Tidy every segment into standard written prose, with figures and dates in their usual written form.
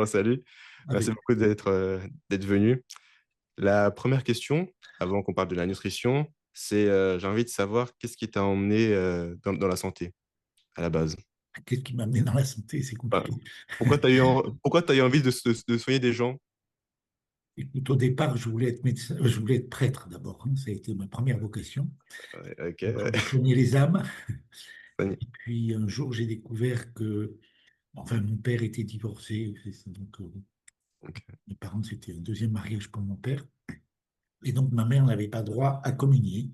Salut. Merci Allez, beaucoup d'être venu. La première question, avant qu'on parle de la nutrition, c'est j'ai envie de savoir qu'est-ce qui t'a emmené dans la santé à la base. qu'est-ce qui m'a amené dans la santé? C'est Enfin, compliqué. pourquoi t'as eu envie de soigner des gens? Écoute, au départ, je voulais être médecin, je voulais être prêtre d'abord, hein. Ça a été ma première vocation. Ouais, ok, Donc, je ouais. voulais soigner les âmes. Soigner. Et puis, un jour, j'ai découvert que, enfin, mon père était divorcé. Donc, Ok. mes parents, c'était un deuxième mariage pour mon père. Et donc, ma mère n'avait pas droit à communier.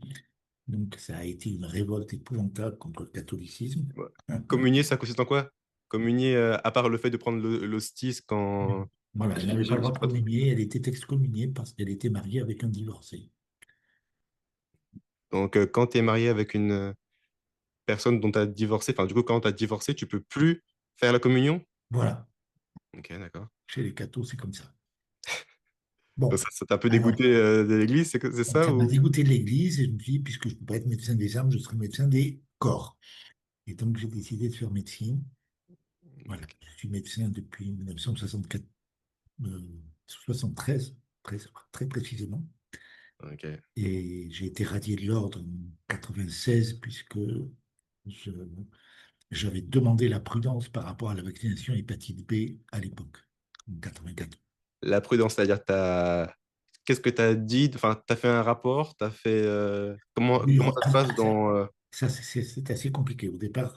Donc, ça a été une révolte épouvantable contre le catholicisme. Ouais. Communier, ça consiste en quoi? Communier, à part le fait de prendre l'hostie Voilà, quand elle tu n'avait pas le droit j'ai de pas trop- communier. Elle était excommuniée parce qu'elle était mariée avec un divorcé. Donc, quand tu es marié avec une personne dont tu as divorcé, enfin, du coup, quand tu as divorcé, tu peux plus faire la communion? Voilà, Ok, d'accord. chez les cathos, c'est comme ça. Donc Bon, ça t'a un peu dégoûté alors, de l'église, c'est donc ça ça m'a ou... dégoûté de l'Église et je me suis dit, puisque je ne peux pas être médecin des âmes, je serai médecin des corps. Et donc, j'ai décidé de faire médecine. Voilà, je suis médecin depuis 1964, 73, très précisément. Ok. Et j'ai été radié de l'ordre en 96, puisque je- j'avais demandé la prudence par rapport à la vaccination hépatite B à l'époque, en 84. La prudence, c'est-à-dire qu'est-ce que tu as dit? Enfin, tu as fait un rapport, tu as fait Oui, comment ça se passe dans ça, c'est assez compliqué. Au départ,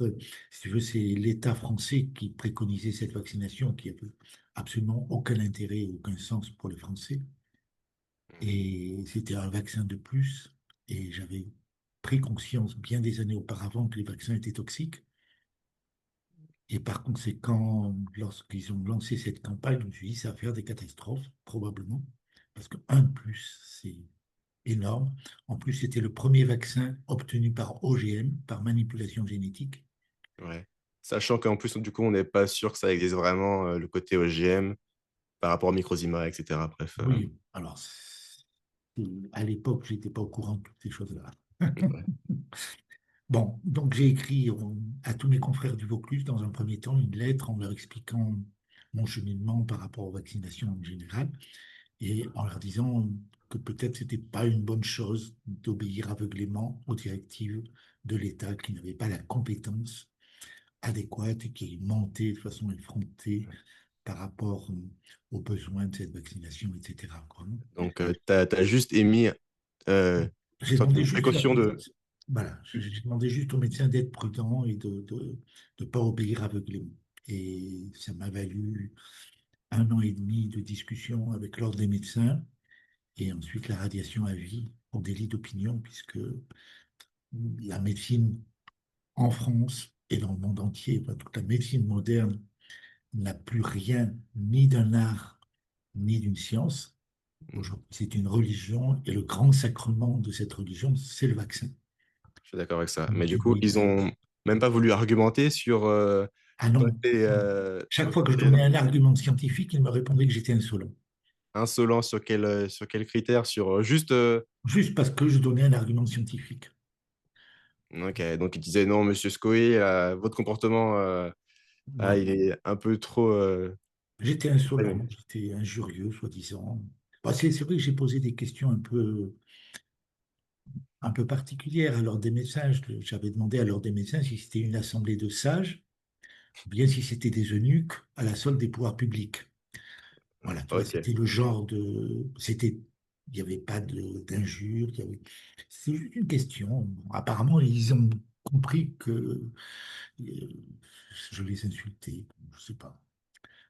si tu veux, c'est l'État français qui préconisait cette vaccination qui avait absolument aucun intérêt, aucun sens pour les Français. Et c'était un vaccin de plus. Et j'avais pris conscience bien des années auparavant que les vaccins étaient toxiques. Et par conséquent, lorsqu'ils ont lancé cette campagne, je me suis dit, ça va faire des catastrophes, probablement. Parce que un de plus, c'est énorme. En plus, c'était le premier vaccin obtenu par OGM, par manipulation génétique. ouais. Sachant qu'en plus, du coup, on n'est pas sûr que ça existe vraiment, le côté OGM par rapport au Microzima, etc. Bref. Oui, alors, à l'époque, je n'étais pas au courant de toutes ces choses-là. Ouais. Bon, donc j'ai écrit à tous mes confrères du Vaucluse, dans un premier temps, une lettre en leur expliquant mon cheminement par rapport aux vaccinations en général et en leur disant que peut-être c'était pas une bonne chose d'obéir aveuglément aux directives de l'État qui n'avait pas la compétence adéquate et qui mentait de façon effrontée par rapport aux besoins de cette vaccination, etc., quoi. Donc, tu as juste émis Bon, j'ai sorte demandé une juste la précaution de... prudence. Voilà, j'ai demandé juste au médecin d'être prudent et de pas obéir aveuglément. Et ça m'a valu 1 an et demi de discussion avec l'ordre des médecins et ensuite la radiation à vie pour délit d'opinion, puisque la médecine en France et dans le monde entier, enfin, toute la médecine moderne n'a plus rien ni d'un art ni d'une science. Mhm. Aujourd'hui, c'est une religion et le grand sacrement de cette religion, c'est le vaccin. Je suis d'accord avec ça. Mais Donc, du coup, ils ont même pas voulu argumenter sur ah toi, non, chaque fois que je donnais un argument scientifique, il me répondait que j'étais insolent. insolent sur quel critère, sur juste... Juste parce que je donnais un argument scientifique. Ok, donc il disait non, monsieur Scoé, votre comportement, Voilà. il est un peu trop... J'étais insolent, j'étais injurieux, soi-disant. Bah, c'est vrai que j'ai posé des questions un peu particulières à l'ordre des médecins. J'avais demandé à l'ordre des médecins si c'était une assemblée de sages ou bien si c'était des eunuques à la solde des pouvoirs publics. Voilà, tu vois, Ok. c'était le genre de... Il n'y avait pas d'injures, c'est juste une question. Bon, apparemment, ils ont compris que je les insultais, je sais pas.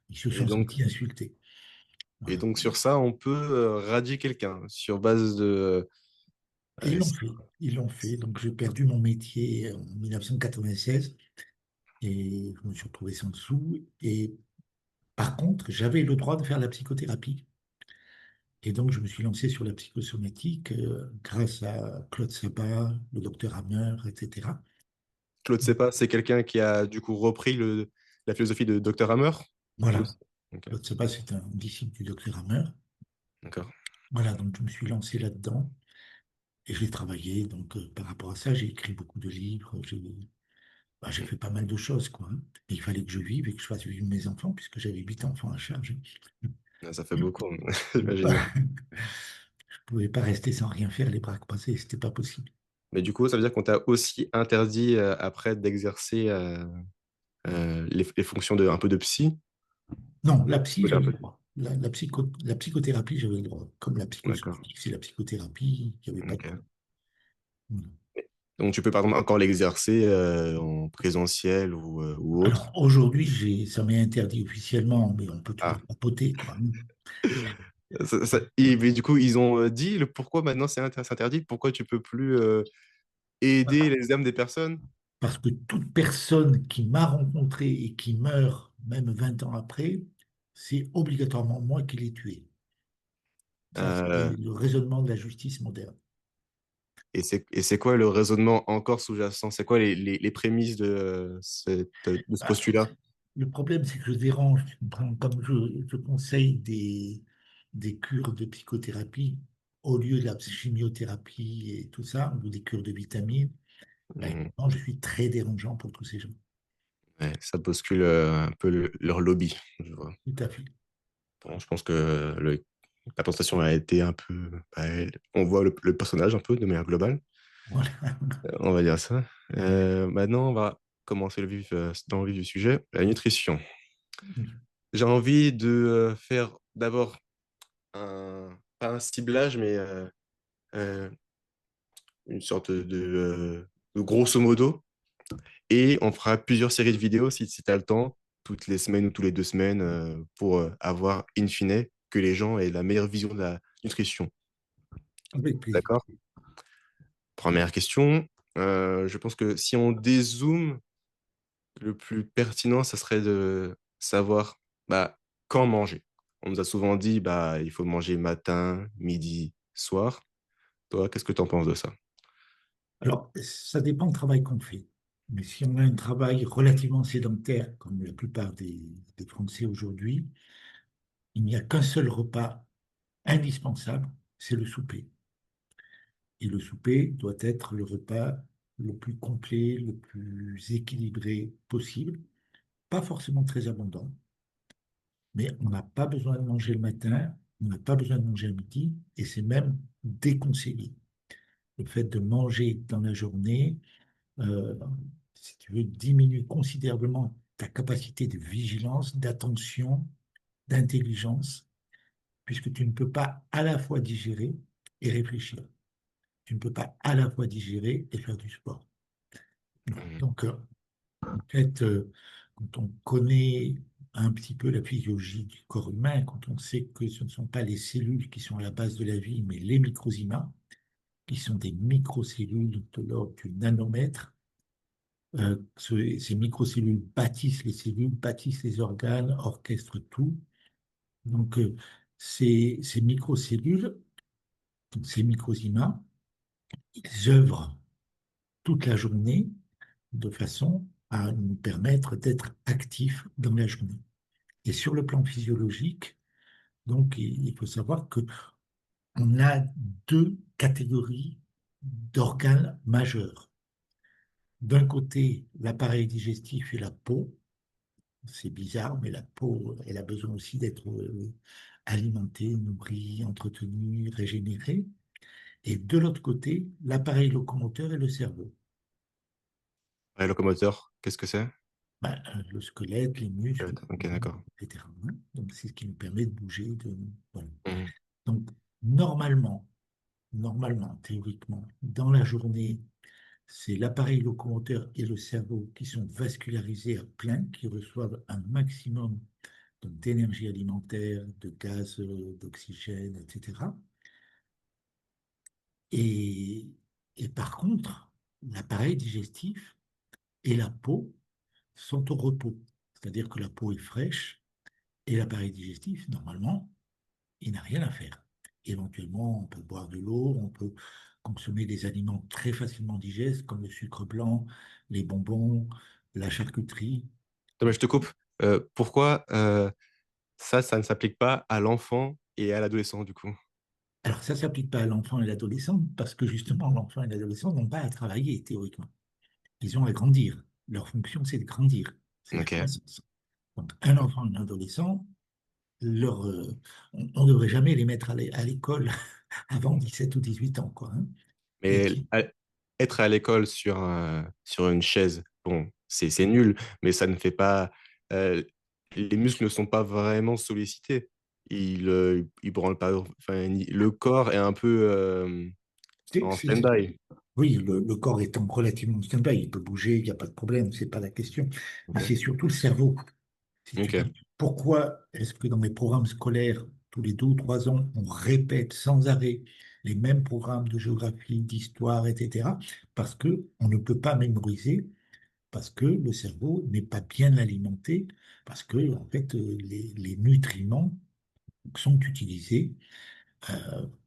Ils se Et sont donc, sentis insultés. et Voilà. donc sur ça, on peut radier quelqu'un sur base de... Et ils euh, l'ont fait. Ils l'ont fait. Donc, j'ai perdu mon métier en 1996 et je me suis retrouvé sans dessous. Et par contre, j'avais le droit de faire la psychothérapie. Et donc, je me suis lancé sur la psychosomatique grâce à Claude Sabat, le docteur Hammer, etc. Claude Sepa, c'est quelqu'un qui a du coup repris la philosophie de Dr Hammer. Claude... Voilà. Ok, Claude Sabat, c'est un disciple du docteur Hammer. d'accord. Voilà, donc je me suis lancé là-dedans et j'ai travaillé. Donc, par rapport à ça, j'ai écrit beaucoup de livres. bah, j'ai fait pas mal de choses, quoi, hein. Et il fallait que je vive et que je fasse vivre mes enfants, puisque j'avais 8 enfants à charge. Ah, ça fait beaucoup, Je pouvais pas, j'imagine. je pouvais pas rester sans rien faire, les bras croisés, c'était pas possible. Mais du coup, ça veut dire qu'on t'a aussi interdit après d'exercer les fonctions de, un peu de psy. Non, la psy, Oui, un j'avais peu. le droit. La psychothérapie, j'avais le droit. Comme la D'accord. psychosomatique, c'est la psychothérapie, il n'y avait pas de Ok. problème. Voilà. Donc, tu peux par exemple encore l'exercer en présentiel ou Alors, autre. aujourd'hui, ça m'est interdit officiellement, mais on peut Ah. toujours papoter, quoi, hein. Mais du coup, ils ont dit le pourquoi maintenant c'est interdit, pourquoi tu peux plus aider Voilà. les âmes des personnes. Parce que toute personne qui m'a rencontré et qui meurt, même 20 ans après, c'est obligatoirement moi qui l'ai tué. Ça, c'est Euh, le raisonnement de la justice moderne. et c'est quoi le raisonnement encore sous-jacent? C'est quoi les prémices de ce Ah, postulat? le problème, c'est que je dérange, comme je conseille des cures de psychothérapie au lieu de la chimiothérapie et tout ça, ou des cures de vitamines. Ben, Hmm, évidemment, je suis très dérangeant pour tous ces gens. ouais, ça bouscule un peu leur lobby. Je vois. Tout à fait. Bon, je pense que la présentation a été un peu. Bah, on voit le personnage un peu de manière globale, Voilà. on va dire ça. Maintenant, on va commencer dans le vif du sujet, la nutrition. J'ai envie de faire d'abord pas un ciblage, mais euh, une sorte de grosso modo. Et on fera plusieurs séries de vidéos si tu as le temps, toutes les semaines ou tous les 2 semaines, pour avoir, in fine, que les gens aient la meilleure vision de la nutrition. Avec plaisir. D'accord? Première question. Je pense que si on dézoome, le plus pertinent, ça serait de savoir bah, quand manger. On nous a souvent dit bah, il faut manger matin, midi, soir. Toi, qu'est-ce que tu en penses de ça? Alors, ça dépend du travail qu'on fait. Mais si on a un travail relativement sédentaire, comme la plupart des Français aujourd'hui, il n'y a qu'un seul repas indispensable, c'est le souper. Et le souper doit être le repas le plus complet, le plus équilibré possible. Pas forcément très abondant, mais on n'a pas besoin de manger le matin, on n'a pas besoin de manger à midi, et c'est même déconseillé. Le fait de manger dans la journée, euh, si tu veux, diminue considérablement ta capacité de vigilance, d'attention, d'intelligence, puisque tu ne peux pas à la fois digérer et réfléchir. Tu ne peux pas à la fois digérer et faire du sport. Mhm. Donc, en fait, quand on connaît un petit peu la physiologie du corps humain, quand on sait que ce ne sont pas les cellules qui sont à la base de la vie, mais les microzymas, qui sont des microcellules de l'ordre du nanomètre, ces microcellules bâtissent les cellules, bâtissent les organes, orchestrent tout. Donc, ces microcellules, donc ces microzymas, ils œuvrent toute la journée de façon à nous permettre d'être actifs dans la journée. Et sur le plan physiologique, donc, il faut savoir que on a deux catégories d'organes majeurs. D'un côté, l'appareil digestif et la peau. C'est bizarre, mais la peau, elle a besoin aussi d'être alimentée, nourrie, entretenue, régénérée. Et de l'autre côté, l'appareil locomoteur et le cerveau. Ouais, locomoteur, qu'est-ce que c'est? Ben, le squelette, les muscles, Ok, d'accord. etc. Donc, c'est ce qui nous permet de bouger. Voilà. Mhm. Donc, normalement, théoriquement, dans la journée, c'est l'appareil locomoteur et le cerveau qui sont vascularisés à plein, qui reçoivent un maximum donc d'énergie alimentaire, de gaz, d'oxygène, etc. Et, et par contre, l'appareil digestif et la peau sont au repos. C'est-à-dire que la peau est fraîche et l'appareil digestif, normalement, il n'a rien à faire. Éventuellement, on peut boire de l'eau, on peut consommer des aliments très facilement digestes comme le sucre blanc, les bonbons, la charcuterie. Attends, mais je te coupe. Pourquoi ça ne s'applique pas à l'enfant et à l'adolescent, du coup? Alors ça ne s'applique pas à l'enfant et l'adolescent parce que justement, l'enfant et l'adolescent n'ont pas à travailler théoriquement. Ils ont à grandir. leur fonction, c'est de grandir, c'est la Ok. croissance. Donc, un enfant, un adolescent, on ne devrait jamais les mettre à l'école avant 17 ou 18 ans, quoi, hein. Et Mais être à l'école sur une chaise, bon, c'est nul, mais ça ne fait pas. euh, les muscles ne sont pas vraiment sollicités. Ils branlent pas. Enfin, le corps est un peu c'est- en c'est- stand-by. oui, le corps étant relativement stand-by, il peut bouger, il n'y a pas de problème, c'est pas la question. Mais Ok. c'est surtout le cerveau. Si tu Ok. veux. Pourquoi est-ce que dans les programmes scolaires, tous les 2 ou 3 ans, on répète sans arrêt les mêmes programmes de géographie, d'histoire, etc. Parce que on ne peut pas mémoriser, parce que le cerveau n'est pas bien alimenté, parce que en fait, les nutriments sont utilisés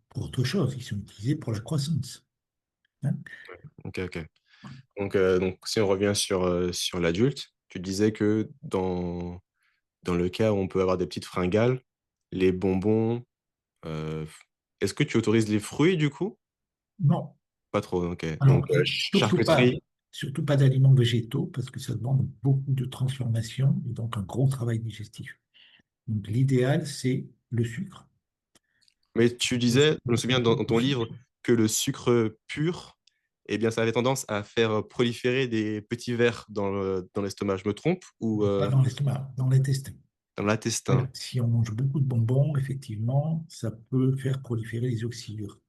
pour autre chose, ils sont utilisés pour la croissance, hein. Ok. Ok. Donc, si on revient sur l'adulte, tu disais que dans le cas où on peut avoir des petites fringales, les bonbons, euh, est-ce que tu autorises les fruits du coup? Non, Pas trop, ok. Donc, alors charcuterie, surtout pas d'aliments végétaux, parce que ça demande beaucoup de transformation et donc un gros travail digestif. Donc, l'idéal, c'est le sucre. mais tu disais, je me souviens dans ton livre, que le sucre pur, eh bien, ça avait tendance à faire proliférer des petits vers dans l'estomac. Je me trompe? Ou Pas dans l'estomac, dans l'intestin. dans l'intestin? Voilà. Si on mange beaucoup de bonbons, effectivement, ça peut faire proliférer les oxydures.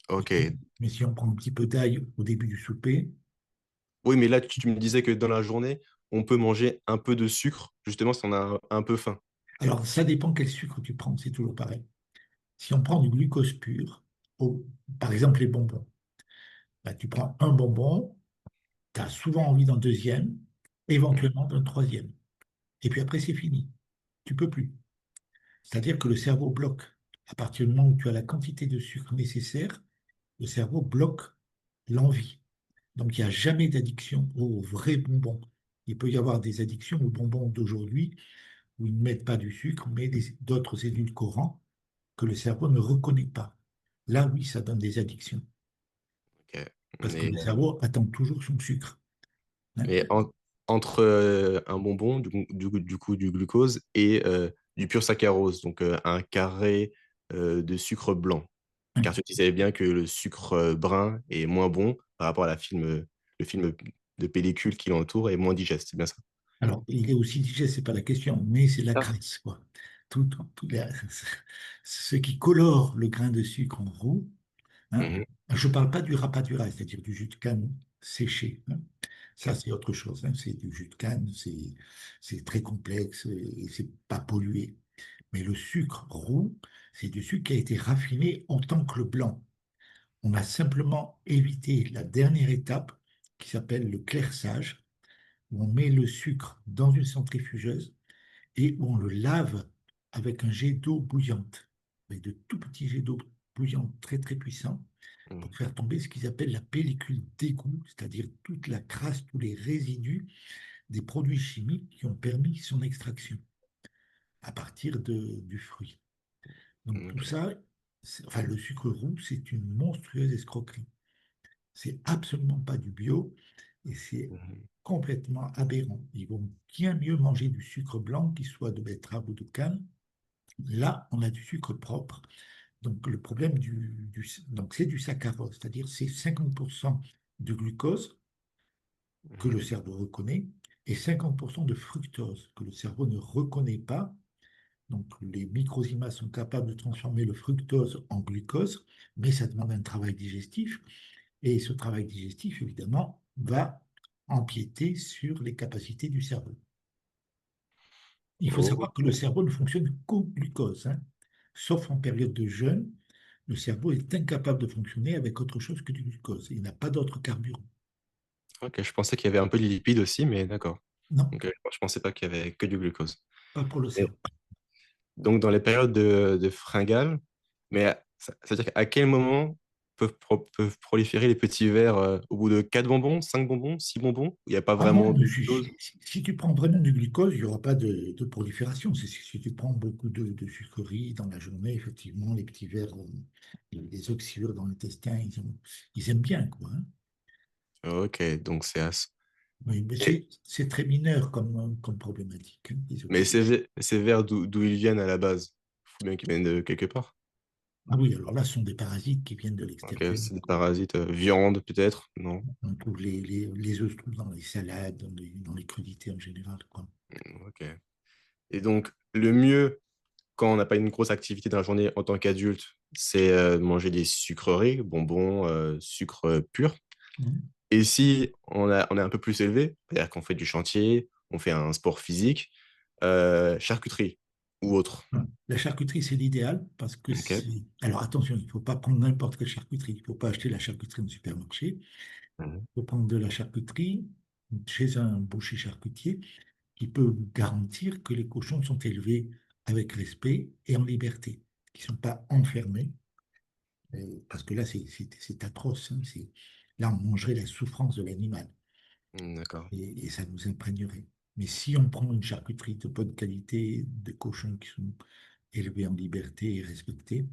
Ok. Mais si on prend un petit peu d'ail au début du souper, Oui, mais là, tu me disais que dans la journée, on peut manger un peu de sucre, justement, si on a un peu faim. alors ça dépend quel sucre tu prends, c'est toujours pareil. Si on prend du glucose pur, par exemple les bonbons, bah, tu prends un bonbon, tu as souvent envie d'un deuxième, Mhm. éventuellement d'un troisième. Et puis après, c'est fini. Tu peux plus. C'est-à-dire que le cerveau bloque. À partir du moment où tu as la quantité de sucre nécessaire, le cerveau bloque l'envie. Donc, il n'y a jamais d'addiction aux vrais bonbons. Il peut y avoir des addictions aux bonbons d'aujourd'hui où ils ne mettent pas du sucre, mais d'autres édulcorants que le cerveau ne reconnaît pas. Là, oui, ça donne des addictions. Ok. Parce que Mais, le cerveau attend toujours son sucre, hein. mais entre un bonbon, du coup, du glucose, et du pur saccharose, donc un carré de sucre blanc. Car tu disais bien que le sucre brun est moins bon par rapport à le film de pellicule qui l'entoure est moins digeste, c'est bien ça? Alors, il est aussi digeste, c'est pas la question, mais c'est la Ah. crasse, quoi. Ce qui colore le grain de sucre en roux, hein. Mhm. Je ne parle pas du rapadura, c'est-à-dire du jus de canne séché, hein. Ça, Ok. c'est autre chose, hein. C'est du jus de canne, c'est très complexe et c'est pas pollué. Mais le sucre roux, c'est du sucre qui a été raffiné en tant que le blanc. On a simplement évité la dernière étape qui s'appelle le clairissage, où on met le sucre dans une centrifugeuse et où on le lave avec un jet d'eau bouillante, avec de tout petits jets d'eau bouillante très très puissants, pour Mhm. faire tomber ce qu'ils appellent la pellicule d'égout, c'est-à-dire toute la crasse, tous les résidus des produits chimiques qui ont permis son extraction à partir du fruit. Donc tout Ok. ça, enfin le sucre roux, c'est une monstrueuse escroquerie. C'est absolument pas du bio et c'est Mhm. complètement aberrant. Il vaut bien mieux manger du sucre blanc, qu'il soit de betterave ou de canne. Là, on a du sucre propre. Donc le problème donc c'est du saccharose, c'est-à-dire c'est 50% de glucose que le Mhm. cerveau reconnaît et 50% de fructose que le cerveau ne reconnaît pas. Donc les microzymas sont capables de transformer le fructose en glucose, mais ça demande un travail digestif. Et ce travail digestif, évidemment, va empiéter sur les capacités du cerveau. Il faut Oh, savoir que le cerveau ne fonctionne qu'au glucose, hein. Sauf en période de jeûne, le cerveau est incapable de fonctionner avec autre chose que du glucose. Il n'a pas d'autre carburant. ok, je pensais qu'il y avait un peu de lipides aussi, mais d'accord. Non, Donc, je pensais pas qu'il y avait que du glucose. pas pour le Et cerveau. donc, dans les périodes de fringales, mais ça veut dire qu'à quel moment peuvent proliférer les petits vers au bout de 4 bonbons, 5 bonbons, 6 bonbons? Il n'y a pas Ah non, vraiment de dose? si tu prends vraiment du glucose, il n'y aura pas de prolifération. Si tu prends beaucoup de sucreries dans la journée, effectivement, les petits vers, les oxydures dans l'intestin, ils aiment bien, quoi, hein. Ok, donc c'est à, Oui, mais Et- c'est très mineur comme problématique, hein, les mais oxydes. ces vers d'où ils viennent à la base. Il faut bien qu'ils viennent de quelque part. Ah oui, alors là, ce sont des parasites qui viennent de Ok, l'extérieur. c'est des parasites. Viande, peut-être? Non. On trouve les œufs se trouvent dans les salades, dans les crudités en général, quoi. Ok. Et donc, le mieux, quand on n'a pas une grosse activité dans la journée en tant qu'adulte, c'est de manger des sucreries, bonbons, sucre pur. Mhm. Et si on est un peu plus élevé, c'est-à-dire qu'on fait du chantier, on fait un sport physique, charcuterie ou autre. La charcuterie, c'est l'idéal parce que Ok. c'est... Alors attention, il ne faut pas prendre n'importe quelle charcuterie. Il ne faut pas acheter la charcuterie au supermarché. Il Mhm. faut prendre de la charcuterie chez un boucher charcutier qui peut vous garantir que les cochons sont élevés avec respect et en liberté, qui ne sont pas enfermés. Parce que là, c'est atroce, hein. Là, on mangerait la souffrance de l'animal D'accord. et ça nous imprégnerait. Mais si on prend une charcuterie de bonne qualité, de cochons qui sont élevés en liberté et respectés,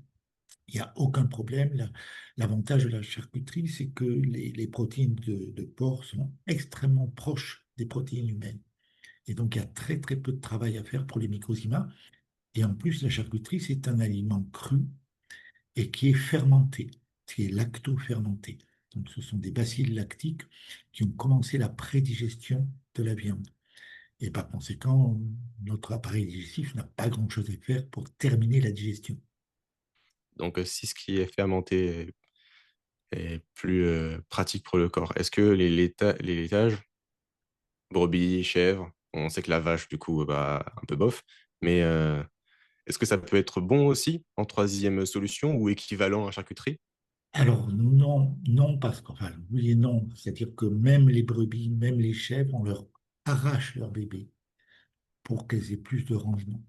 il n'y a aucun problème. L'avantage de la charcuterie, c'est que les protéines de porc sont extrêmement proches des protéines humaines. Et donc, il y a très, très peu de travail à faire pour les microzymas. Et en plus, la charcuterie, c'est un aliment cru et qui est fermenté, qui est lacto-fermenté. Donc, ce sont des bacilles lactiques qui ont commencé la prédigestion de la viande. Et par conséquent, notre appareil digestif n'a pas grand-chose à faire pour terminer la digestion. Donc, si ce qui est fermenté est plus pratique pour le corps, est-ce que les laitages, brebis, chèvres, on sait que la vache, du coup, bah, un peu bof, mais est-ce que ça peut être bon aussi en troisième solution ou équivalent à la charcuterie? Alors non, non, parce qu'enfin, oui et non, c'est-à-dire que même les brebis, même les chèvres, on leur arrache leur bébé pour qu'elles aient plus de rangement.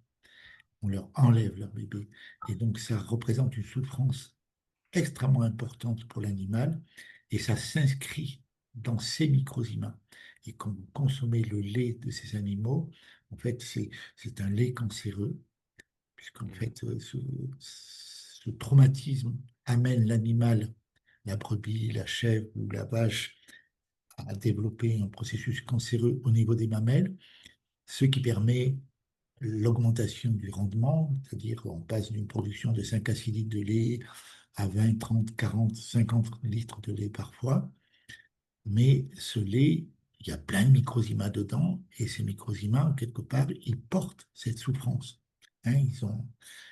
On leur enlève leur bébé. Et donc ça représente une souffrance extrêmement importante pour l'animal et ça s'inscrit dans ces microzymas. Et quand vous consommez le lait de ces animaux, en fait, c'est un lait cancéreux, puisqu'en Mhm. fait, ce traumatisme amène l'animal, la brebis, la chèvre ou la vache, à développer un processus cancéreux au niveau des mamelles, ce qui permet l'augmentation du rendement, c'est-à-dire qu'on passe d'une production de 5 à 6 litres de lait à 20, 30, 40, 50 litres de lait parfois. Mais ce lait, il y a plein de microzymas dedans, et ces microzymas, quelque part, ils portent cette souffrance. Hein, ils ont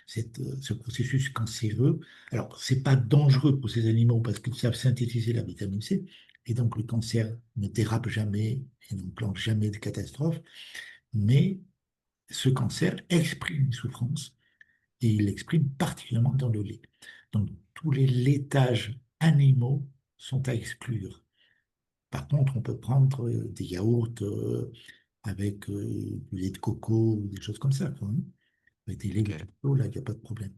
ce processus cancéreux. Alors, c'est pas dangereux pour ces animaux parce qu'ils savent synthétiser la vitamine C, et donc le cancer ne dérape jamais et n'enclenche jamais de catastrophe, mais ce cancer exprime une souffrance et il l'exprime particulièrement dans le lait. Donc, tous les laitages animaux sont à exclure. Par contre, on peut prendre des yaourts avec du lait de coco ou des choses comme ça, quoi, hein. Avec des laits de Ok. coco, là, il n'y a pas de problème.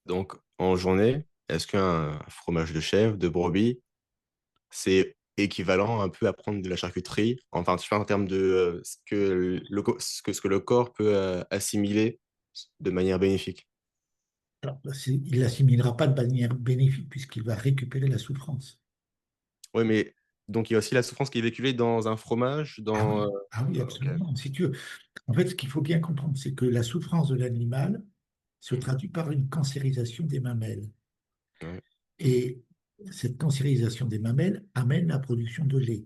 Donc, en journée, est-ce qu'un fromage de chèvre, de brebis, c'est équivalent un peu à prendre de la charcuterie? Enfin, tu vois, en termes de ce que le corps peut assimiler de manière bénéfique. Alors, là, il l'assimilera pas de manière bénéfique puisqu'il va récupérer la souffrance. Oui, mais donc il y a aussi la souffrance qui est véhiculée dans un fromage, dans... Ah oui, ok. absolument. Si tu veux. En fait, ce qu'il faut bien comprendre, c'est que la souffrance de l'animal se Mhm. traduit par une cancérisation des mamelles. Ouais. Et cette cancérisation des mamelles amène la production de lait.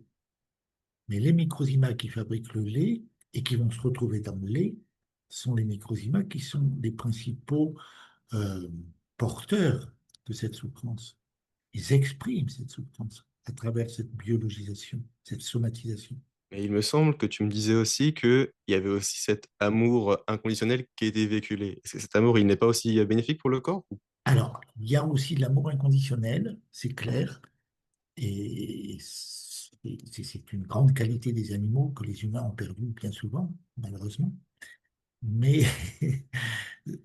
Mais les microzymas qui fabriquent le lait et qui vont se retrouver dans le lait sont les microzymas qui sont les principaux euh, porteurs de cette souffrance. Ils expriment cette souffrance à travers cette biologisation, cette somatisation. Mais il me semble que tu me disais aussi qu'il y avait aussi cet amour inconditionnel qui était véhiculé. Est-ce que cet amour, il n'est pas aussi bénéfique pour le corps? Alors, il y a aussi de l'amour inconditionnel, c'est clair, et c'est une grande qualité des animaux que les humains ont perdu bien souvent, malheureusement. Mais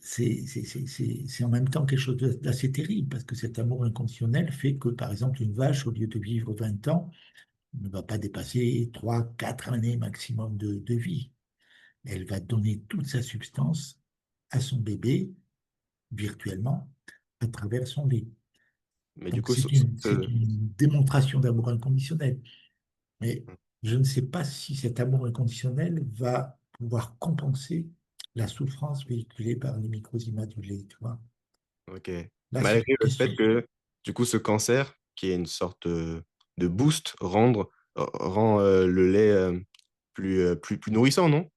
c'est en même temps quelque chose d'assez terrible, parce que cet amour inconditionnel fait que, par exemple, une vache, au lieu de vivre 20 ans, ne va pas dépasser 3, 4 années maximum de vie. Elle va donner toute sa substance à son bébé, virtuellement, à travers son lait. Mais du Donc coup, c'est une démonstration d'amour inconditionnel. Mais je ne sais pas si cet amour inconditionnel va pouvoir compenser la souffrance véhiculée par les microsimilitudes, tu vois. Ok. Là, c'est Malgré une le fait question. que, du coup, ce cancer, qui est une sorte de boost, rend le lait plus nourrissant, non?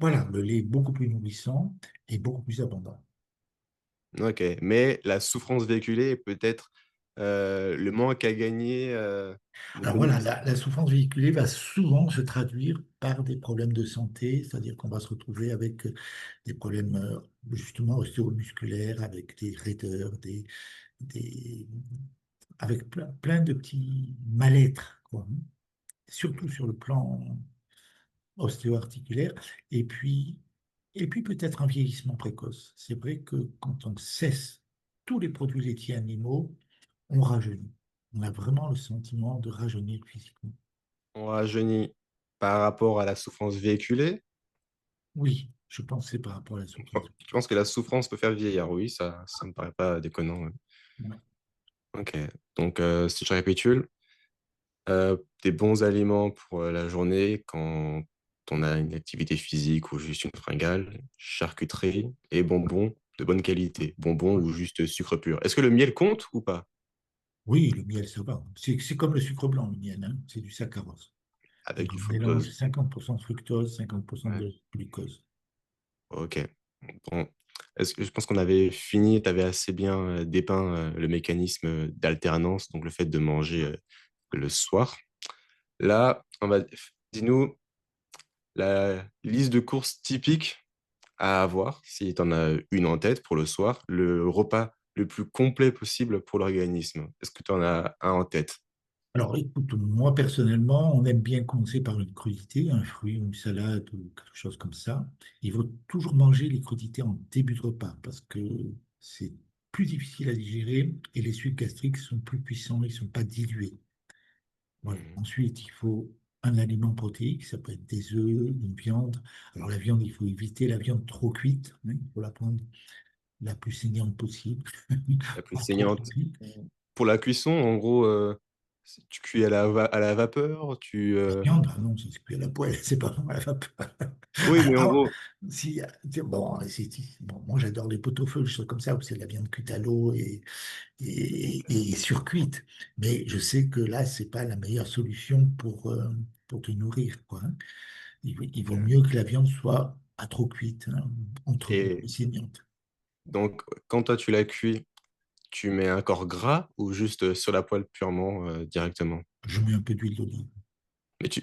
Voilà, le lait est beaucoup plus nourrissant et beaucoup plus abondant. Ok. Mais la souffrance véhiculée est peut-être le manque à gagner ne Alors voilà, bénéficie. la souffrance véhiculée va souvent se traduire par des problèmes de santé, c'est-à-dire qu'on va se retrouver avec des problèmes justement ostéomusculaires, avec des raideurs, des- avec plein de petits mal-être, quoi, hein. Surtout sur le plan ostéo-articulaire, et puis, et puis peut-être un vieillissement précoce. C'est vrai que quand on cesse tous les produits laitiers animaux, on rajeunit. On a vraiment le sentiment de rajeunir physiquement. On rajeunit par rapport à la souffrance véhiculée. Oui, je pensais par rapport à la souffrance. Je pense que la souffrance peut faire vieillir. Oui, ça me paraît pas déconnant. Ouais. Ouais. Ok. Donc, si je récapitule, des bons aliments pour la journée quand on a une activité physique ou juste une fringale, charcuterie et bonbons de bonne qualité, bonbons ou juste sucre pur. Est-ce que le miel compte ou pas? Oui, le miel, ça va. C'est comme le sucre blanc, le miel, hein. C'est du saccharose. Avec Donc du on mélange fructose. 50% de fructose, 50% Ouais. de glucose. Ok. Bon. Je pense qu'on avait fini, tu avais assez bien dépeint le mécanisme d'alternance, donc le fait de manger le soir. Là, dis-nous la liste de courses typiques à avoir, si tu en as une en tête pour le soir, le repas le plus complet possible pour l'organisme. Est-ce que tu en as un en tête? Alors écoute, moi personnellement, on aime bien commencer par une crudité, un fruit, une salade ou quelque chose comme ça. Il faut toujours manger les crudités en début de repas parce que c'est plus difficile à digérer et les sucs gastriques sont plus puissants, ils ne sont pas dilués. Voilà. Mhm. Ensuite, il faut un aliment protéique, ça peut être des œufs, une viande. Alors la viande, il faut éviter la viande trop cuite, hein. Il faut la prendre la plus saignante possible, La plus pas trop saignante. cuite. Pour la cuisson, en gros, tu cuis à la vapeur, La viande, ah non, ça se cuit à la poêle, c'est pas bon à la vapeur. Oui, mais en Ah, gros, si, bon, bon, moi j'adore les pot-au-feu, des choses comme ça, où c'est de la viande cuite à l'eau et surcuite. Mais je sais que là, c'est pas la meilleure solution pour te nourrir, quoi, hein. Il vaut ok. mieux que la viande soit pas trop cuite, hein, entre Et guillemets, saignante. donc, quand toi tu la cuis, tu mets un corps gras ou juste sur la poêle purement directement? Je mets un peu d'huile d'olive. Mais tu...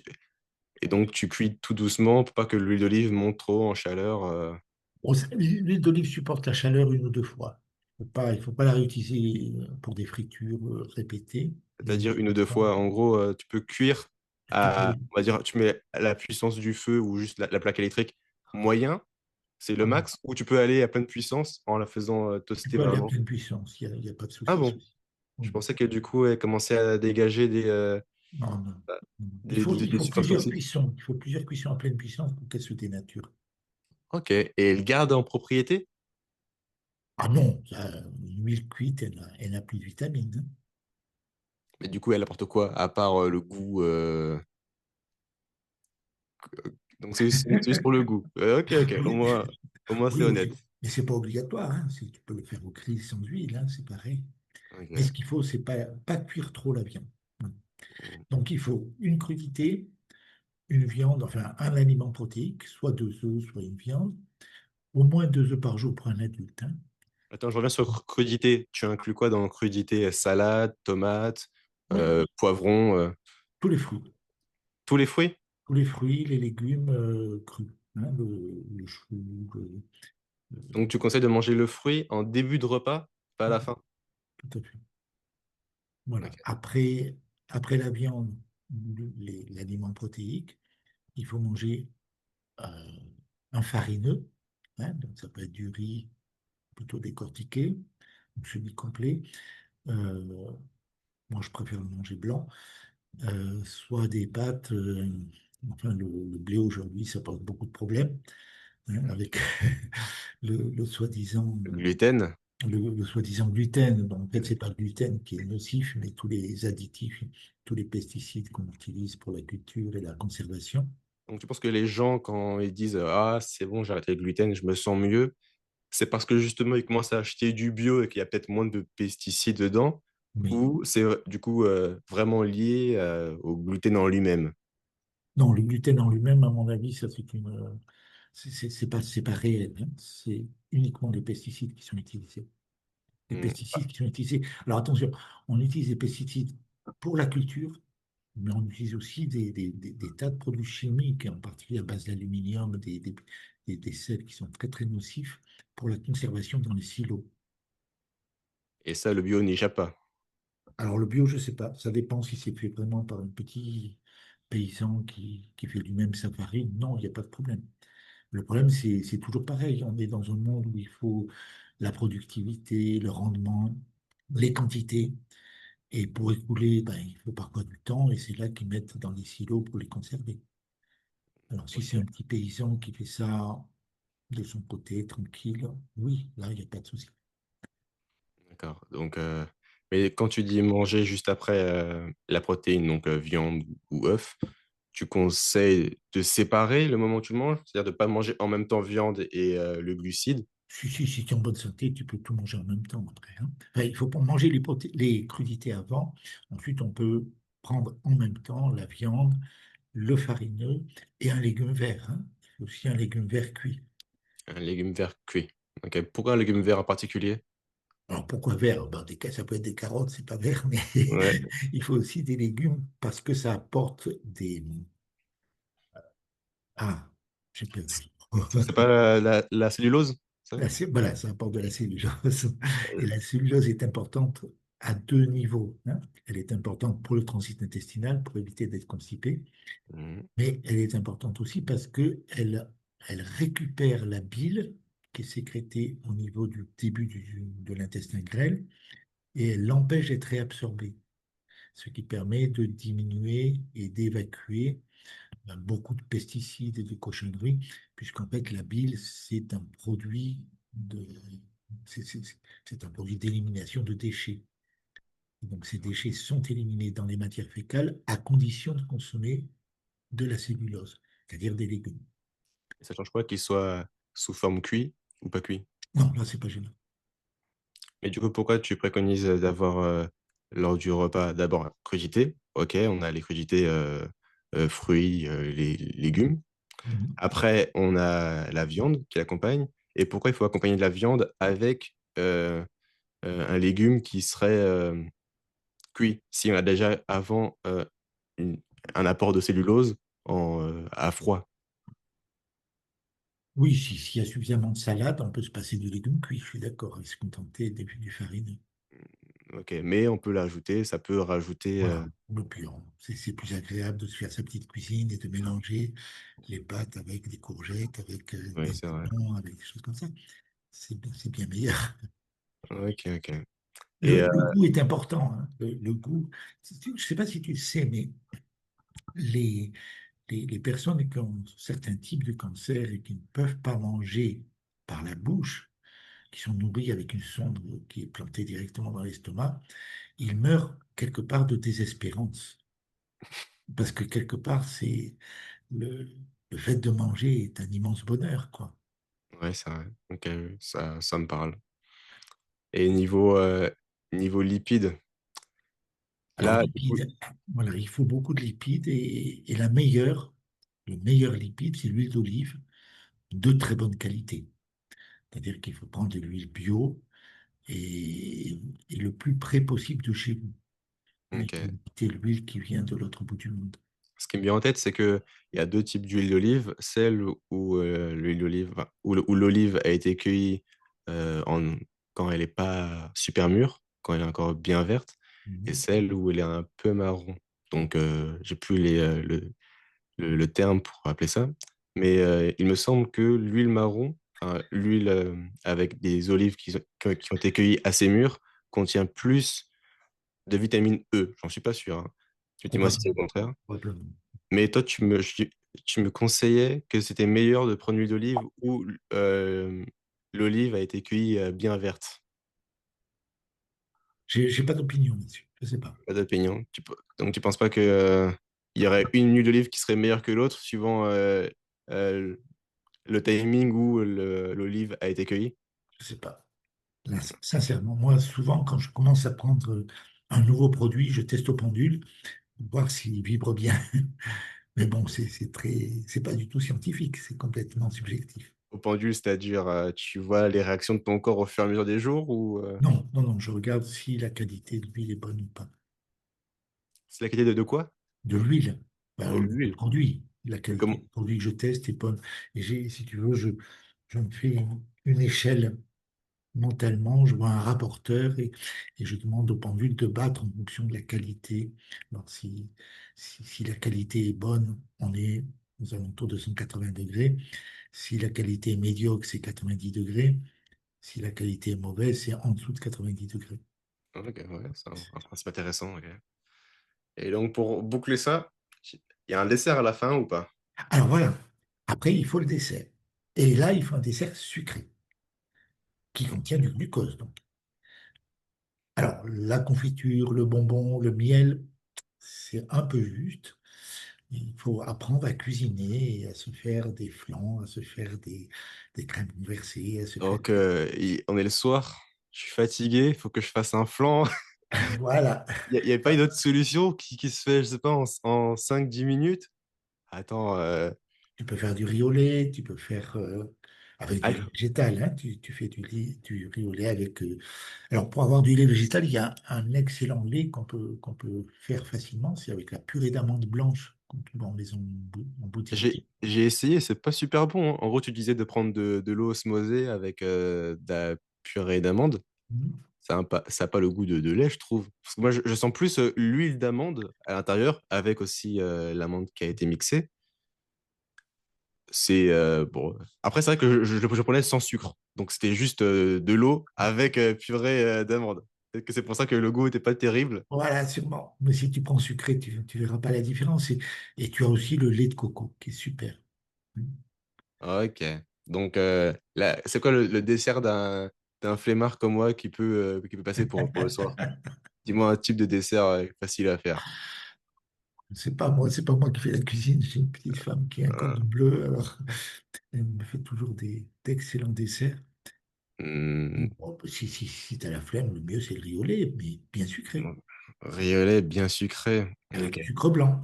Et donc, tu cuis tout doucement pour pas que l'huile d'olive monte trop en chaleur. Bon, l'huile d'olive supporte la chaleur une ou deux fois. Il faut pas la réutiliser pour des fritures répétées. Mais une C'est-à-dire une ou seule deux fois, fois. En gros, tu peux cuire tu à, peux, on va dire, tu mets à la puissance du feu ou juste la plaque électrique moyen, c'est le voilà. max, ou tu peux aller à pleine puissance en la faisant Tu toaster peux aller à vraiment. pleine puissance, il y a pas de Ah souci. bon? Mm. Je pensais que du coup, elle commençait à dégager Non, non. bah, Mm. Il des faut substances plusieurs toxiques. cuissons. Il faut plusieurs cuissons à pleine puissance pour qu'elle se dénature. Ok. Et elle garde en propriété? Ah non, une huile cuite, elle n'a plus de vitamines, hein. Mais du coup, elle apporte quoi? À part le goût. Donc, c'est juste pour le goût. Ok, ok. Oui, Au moins c'est oui, honnête. mais c'est pas obligatoire, hein. Tu peux le faire au grill sans huile, hein, c'est pareil. Mais ce Ok. qu'il faut, c'est pas cuire trop la viande. Mm. Donc il faut une crudité, une viande, enfin un aliment protéique, soit deux œufs, soit une viande, au moins deux œufs par jour pour un adulte, hein. Attends, je reviens sur crudité. Tu inclus quoi dans crudité? Salade, tomate, Oui, poivron, tous les fruits. tous les fruits? Tous les fruits, les légumes crus, hein, le chou, Donc, tu conseilles de manger le fruit en début de repas, pas à la oui, fin? tout à fait. Voilà. Ok. Après la viande, l'aliment protéique, il faut manger euh, un farineux, hein, donc ça peut être du riz plutôt décortiqué, ou semi-complet. Euh, Moi, je préfère le manger blanc. Soit des pâtes, enfin le blé aujourd'hui, ça pose beaucoup de problèmes, hein, avec le soi-disant Le gluten? le soi-disant gluten. Donc, en fait, c'est pas le gluten qui est nocif, mais tous les additifs, tous les pesticides qu'on utilise pour la culture et la conservation. Donc, tu penses que les gens, quand ils disent ah, c'est bon, j'ai arrêté le gluten, je me sens mieux, c'est parce que justement, ils commencent à acheter du bio et qu'il y a peut-être moins de pesticides dedans, Mais ou c'est du coup vraiment lié au gluten en lui-même? non, le gluten en lui-même, à mon avis, ça c'est c'est pas réel, hein. C'est uniquement les pesticides qui sont utilisés. Les Hmm. pesticides qui sont utilisés. Alors attention, on utilise des pesticides pour la culture, mais on utilise aussi des tas de produits chimiques, en particulier à base d'aluminium, des sels qui sont très très nocifs pour la conservation dans les silos. Et ça, le bio n'y échappe pas. Alors le bio, je sais pas, ça dépend si c'est fait vraiment par un petit paysan qui fait lui-même sa farine. Non, il n'y a pas de problème. Le problème, c'est toujours pareil. On est dans un monde où il faut la productivité, le rendement, les quantités. Et pour écouler, ben, il faut parfois du temps, et c'est là qu'ils mettent dans les silos pour les conserver. Alors, si c'est un Ok, petit paysan qui fait ça de son côté, tranquille, oui, là, il n'y a pas de souci. d'accord. Donc, mais quand tu dis manger juste après la protéine, donc viande ou œuf, tu conseilles de séparer le moment où tu le manges, c'est-à-dire de ne pas manger en même temps viande et le glucide. Si tu es en bonne santé, tu peux tout manger en même temps après, hein. Enfin, il faut pas manger les crudités avant. Ensuite, on peut prendre en même temps la viande, le farineux et un légume vert, hein. Il faut aussi un légume vert cuit. Un légume vert cuit. Ok. Pourquoi un légume vert en particulier? Alors pourquoi vert? Ben, ça peut être des carottes, c'est pas vert, mais Ouais. il faut aussi des légumes parce que ça apporte des... Ah, j'ai perdu. C'est pas la cellulose, ça? Voilà, ça apporte de la cellulose. Et la cellulose est importante à deux niveaux, hein. Elle est importante pour le transit intestinal, pour éviter d'être constipé, Mhm. mais elle est importante aussi parce que elle récupère la bile qui est sécrétée au niveau du début de l'intestin grêle et elle l'empêche d'être réabsorbée, ce qui permet de diminuer et d'évacuer beaucoup de pesticides et de cochonneries, puisqu'en fait, la bile, c'est c'est- c'est un produit d'élimination de déchets. Donc, ces déchets sont éliminés dans les matières fécales à condition de consommer de la cellulose, c'est-à-dire des légumes. Et ça change quoi qu'il soit sous forme cuit ou pas cuit? Non, là, c'est pas gênant. Mais du coup, pourquoi tu préconises d'avoir lors du repas d'abord crudité? Ok, on a les crudités fruits, les légumes. Mhm. Après, on a la viande qui l'accompagne. Et pourquoi il faut accompagner de la viande avec un légume qui serait cuit, si on a déjà avant une- un apport de cellulose à froid? Oui, s'il y a suffisamment de salade, on peut se passer du légume cuit, je suis d'accord, et se contenter du farine. Ok, mais on peut l'ajouter, ça peut rajouter. Voilà. Le plus, c'est plus agréable de se faire sa petite cuisine et de mélanger les pâtes avec des courgettes, avec Oui, des c'est vrai. oignons, avec des choses comme ça. C'est bien meilleur. Ok, ok. Le, Et le goût est important, hein. Le goût, je ne sais pas si tu le sais, mais les, les personnes qui ont certains types de cancer et qui ne peuvent pas manger par la bouche, qui sont nourris avec une sonde qui est plantée directement dans l'estomac, ils meurent quelque part de désespérance. Parce que quelque part, le, le fait de manger est un immense bonheur, quoi. ouais, c'est vrai. Ok, ça me parle. Et niveau lipides, Alors, là, du coup, lipides, voilà, il faut beaucoup de lipides et le meilleur lipide, c'est l'huile d'olive de très bonne qualité. C'est-à-dire qu'il faut prendre de l'huile bio et, et le plus près possible de chez vous. Il faut ok. éviter l'huile qui vient de l'autre bout du monde. Ce qui me vient en tête, c'est qu'il y a deux types d'huile d'olive. Celle où l'huile d'olive, enfin, où l'olive a été cueillie quand elle n'est pas super mûre, quand elle est encore bien verte, et Mhm. celle où elle est un peu marron. Donc, j'ai plus le terme pour appeler ça. Mais il me semble que l'huile marron, enfin, l'huile avec des olives qui ont été cueillies assez mûres, contient plus de vitamine E. J'en suis pas sûr, hein. Tu dis-moi si c'est le Probablement. contraire. Probablement. Mais toi, tu me conseillais que c'était meilleur de prendre l'huile d'olive où l'olive a été cueillie bien verte. J'ai pas d'opinion là-dessus. Je sais pas. Pas d'opinion. Donc, tu penses pas que, il y aurait une huile d'olive qui serait meilleure que l'autre suivant euh, le timing où l'olive a été cueillie? Je sais pas. Là, sincèrement, moi, souvent, quand je commence à prendre un nouveau produit, je teste au pendule pour voir s'il vibre bien. Mais bon, c'est pas du tout scientifique, c'est complètement subjectif. Au pendule, c'est-à-dire, tu vois les réactions de ton corps au fur et à mesure des jours ou Non, non, non, je regarde si la qualité de l'huile est bonne ou pas. c'est la qualité de quoi? De l'huile, De ben, le l'huile. produit, la Mais qualité comment? du produit que je teste est bonne. Et si tu veux, je me fais une échelle mentalement, je vois un rapporteur et je demande au pendule de battre en fonction de la qualité. Alors, si la qualité est bonne, on est aux alentours de 180 degrés. Si la qualité est médiocre, c'est 90 degrés. Si la qualité est mauvaise, c'est en dessous de 90 degrés. Ok, ouais, c'est un principe intéressant. Ok. Et donc, pour boucler ça, il y a un dessert à la fin ou pas? Alors voilà. Après, il faut le dessert. Et là, il faut un dessert sucré qui contient du glucose. Donc. Alors, la confiture, le bonbon, le miel, c'est un peu juste. Il faut apprendre à cuisiner et à se faire des flans, à se faire des crèmes renversées, à se faire... Donc, on est le soir, je suis fatigué, il faut que je fasse un flan. Voilà. Il y a pas une autre solution qui se fait, je sais pas, en 5-10 minutes? Attends, Tu peux faire du riz au lait, tu peux faire avec du lait allô, végétal, hein, tu fais du riz au lait avec... Alors, pour avoir du lait végétal, il y a un excellent lait qu'on peut faire facilement, c'est avec la purée d'amande blanche qu'on trouve en maison en boutique. j'ai essayé, c'est pas super bon, hein. En gros, tu disais de prendre de l'eau osmosée avec de la purée d'amande. Mhm. Ça a pas le goût de lait, je trouve. Parce que moi, je sens plus l'huile d'amande à l'intérieur, avec aussi l'amande qui a été mixée. C'est bon. Après, c'est vrai que je prenais sans sucre. Donc, c'était juste de l'eau avec purée d'amande. Peut-être que c'est pour ça que le goût était pas terrible. Voilà, sûrement. Mais si tu prends sucré, tu verras pas la différence. Et tu as aussi le lait de coco, qui est super. Mhm. Ok. Donc, là, c'est quoi le dessert d'un flemmard comme moi qui peut passer pour le soir? Dis-moi un type de dessert facile à faire. C'est pas moi qui fais la cuisine. J'ai une petite femme qui a un Euh, cordon bleu, alors elle me fait toujours d'excellents desserts. hmm, Bon, bah, si tu as la flemme, le mieux c'est le riz au lait, mais bien sucré, riolet bien sucré. avec Ok. du sucre blanc.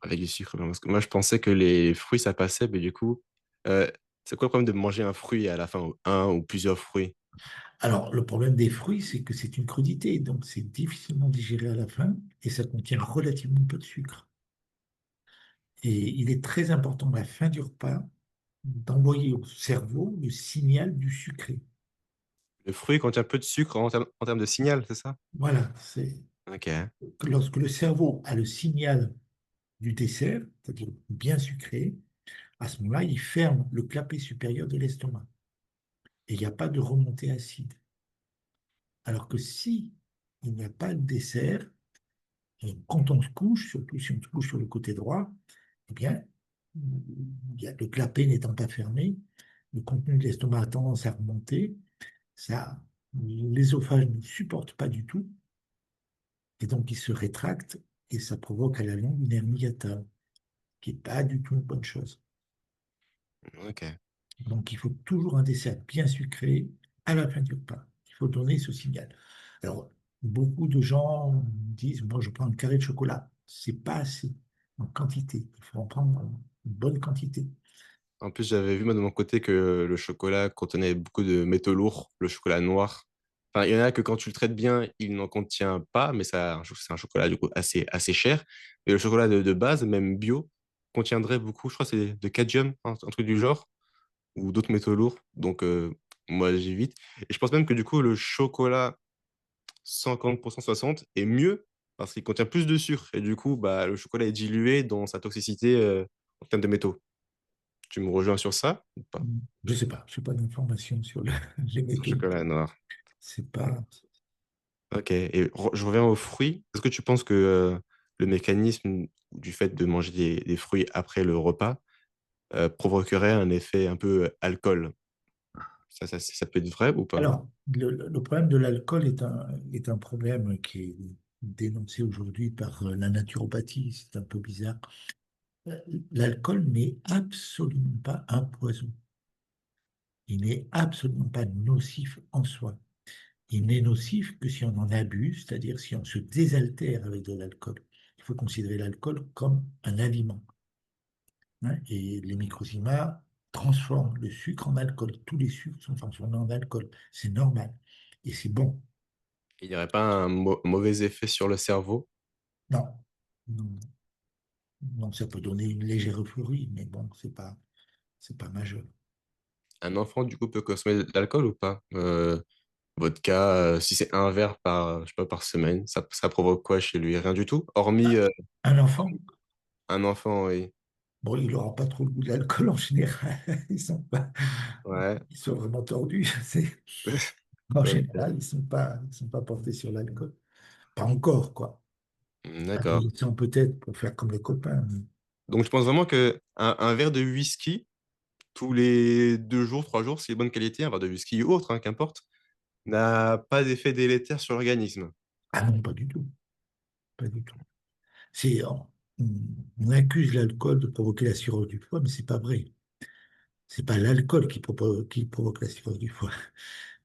Avec du sucre blanc. Parce que moi, je pensais que les fruits, ça passait, mais du coup, euh, c'est quoi le problème de manger un fruit à la fin, ou un ou plusieurs fruits? Alors, le problème des fruits, c'est que c'est une crudité, donc c'est difficilement digéré à la fin et ça contient relativement peu de sucre. Et il est très important à la fin du repas d'envoyer au cerveau le signal du sucré. Le fruit contient peu de sucre en termes de signal, c'est ça? Voilà, c'est Ok. que lorsque le cerveau a le signal du dessert, c'est-à-dire bien sucré, à ce moment-là, il ferme le clapet supérieur de l'estomac et il n'y a pas de remontée acide. Alors que si il n'y a pas de dessert, et quand on se couche, surtout si on se couche sur le côté droit, eh bien, le clapet n'étant pas fermé, le contenu de l'estomac a tendance à remonter, ça, l'ésophage ne supporte pas du tout, et donc il se rétracte, et ça provoque à la longue une hernie hiatale, qui n'est pas du tout une bonne chose. Ok. Donc il faut toujours un dessert bien sucré à la fin du repas. Il faut donner ce signal. Alors, beaucoup de gens disent, moi je prends un carré de chocolat. C'est pas assez en quantité. Il faut en prendre une bonne quantité. En plus, j'avais vu moi de mon côté que le chocolat contenait beaucoup de métaux lourds, le chocolat noir. Enfin, il y en a que quand tu le traites bien, il n'en contient pas, mais ça, c'est un chocolat du coup assez cher. Et le chocolat de base, même bio, contiendrait beaucoup, je crois, que c'est de cadmium, un truc du genre, ou d'autres métaux lourds. Donc, moi, j'évite. Et je pense même que du coup, le chocolat 50% 60 est mieux parce qu'il contient plus de sucre. Et du coup, bah, le chocolat est dilué dans sa toxicité en termes de métaux. Tu me rejoins sur ça ou pas? Je sais pas, je n'ai pas d'informations sur les Sur le métaux. chocolat noir. C'est pas. Ok. Et je reviens aux fruits. Est-ce que tu penses que le mécanisme du fait de manger des fruits après le repas provoquerait un effet un peu alcool? Ça peut être vrai ou pas? Alors, le problème de l'alcool est un problème qui est dénoncé aujourd'hui par la naturopathie. C'est un peu bizarre. Euh, L'alcool n'est absolument pas un poison. Il n'est absolument pas nocif en soi. Il n'est nocif que si on en abuse, c'est-à-dire si on se désaltère avec de l'alcool. Il faut considérer l'alcool comme un aliment, hein. Et les microsimats transforment le sucre en alcool. Tous les sucres sont transformés en alcool. C'est normal. Et c'est bon. Il n'y aurait pas un mauvais effet sur le cerveau? Non. Non, non, ça peut donner une légère euphorie, mais bon, c'est pas majeur. Un enfant, du coup, peut consommer de l'alcool ou pas? Vodka, si c'est un verre par, je sais pas, par semaine, ça provoque quoi chez lui? Rien du tout? Hormis Un enfant, un enfant, oui. bon, il n'aura pas trop le goût de l'alcool en général. Ouais. Ils sont vraiment tordus. En Ok. général, ils sont pas portés sur l'alcool. Pas encore, quoi. D'accord. Adolescents peut-être pour faire comme les copains. Donc, je pense vraiment que un verre de whisky, tous les 2 jours, 3 jours, si c'est bonne qualité, un verre de whisky ou autre, hein, qu'importe, n'a pas d'effet délétère sur l'organisme. Ah non, pas du tout. Pas du tout. C'est, on, on accuse l'alcool de provoquer la cirrhose du foie, mais c'est pas vrai. C'est pas l'alcool qui provoque la cirrhose du foie.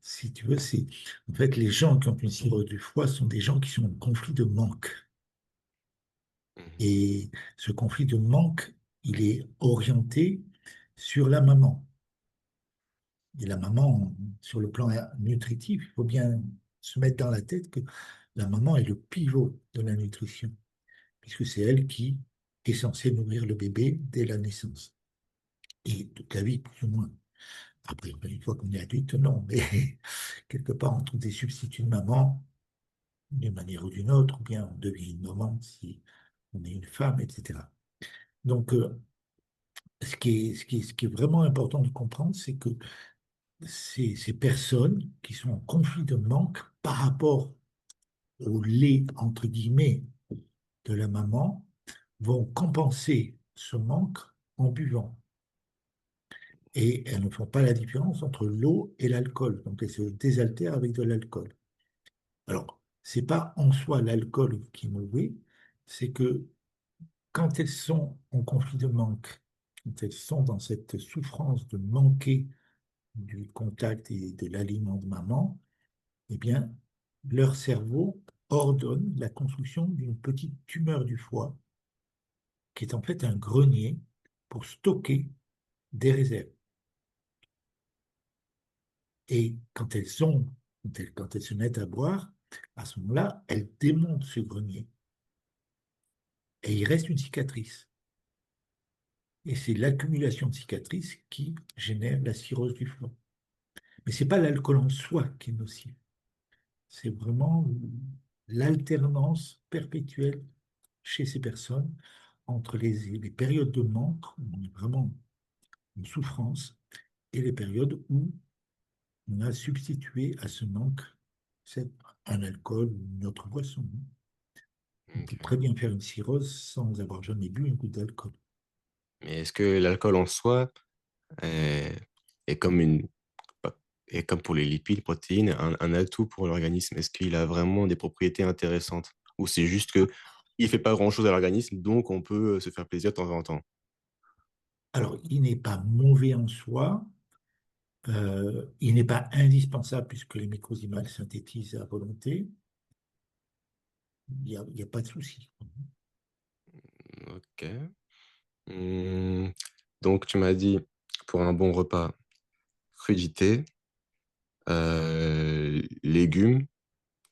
Si tu veux, c'est en fait les gens qui ont une cirrhose du foie sont des gens qui sont en conflit de manque. Mhm. Et ce conflit de manque, il est orienté sur la maman. Et la maman, sur le plan nutritif, il faut bien se mettre dans la tête que la maman est le pivot de la nutrition, puisque c'est elle qui est censée nourrir le bébé dès la naissance. Et toute la vie, plus ou moins. Après, une fois qu'on est adulte, non. Mais quelque part, on trouve des substituts de maman, d'une manière ou d'une autre, ou bien on devient une maman si on est une femme, etc. Donc, ce qui est vraiment important de comprendre, c'est que ces personnes qui sont en conflit de manque par rapport au lait, entre guillemets, de la maman, vont compenser ce manque en buvant. Et elles ne font pas la différence entre l'eau et l'alcool. Donc elles se désaltèrent avec de l'alcool. Alors, c'est pas en soi l'alcool qui est mauvais, c'est que quand elles sont en conflit de manque, quand elles sont dans cette souffrance de manquer du contact et de l'aliment de maman, eh bien, leur cerveau ordonne la construction d'une petite tumeur du foie, qui est en fait un grenier pour stocker des réserves. Et quand elles se mettent à boire, à ce moment-là, elles démontent ce grenier. Et il reste une cicatrice. Et c'est l'accumulation de cicatrices qui génère la cirrhose du foie. Mais ce n'est pas l'alcool en soi qui est nocif. C'est vraiment l'alternance perpétuelle chez ces personnes entre les périodes de manque, où on est vraiment en souffrance, et les périodes où on a substitué à ce manque c'est un alcool ou une autre boisson. On peut très Ok. bien faire une cirrhose sans avoir jamais bu une goutte d'alcool. Mais est-ce que l'alcool en soi est, est comme est comme pour les lipides, protéines, un atout pour l'organisme? Est-ce qu'il a vraiment des propriétés intéressantes? Ou c'est juste que il fait pas grand-chose à l'organisme, donc on peut se faire plaisir de temps en temps? Alors, il n'est pas mauvais en soi, il n'est pas indispensable puisque les microsimales synthétisent à volonté, il y a pas de souci. Ok. Hmm. Donc tu m'as dit pour un bon repas, crudité, légumes,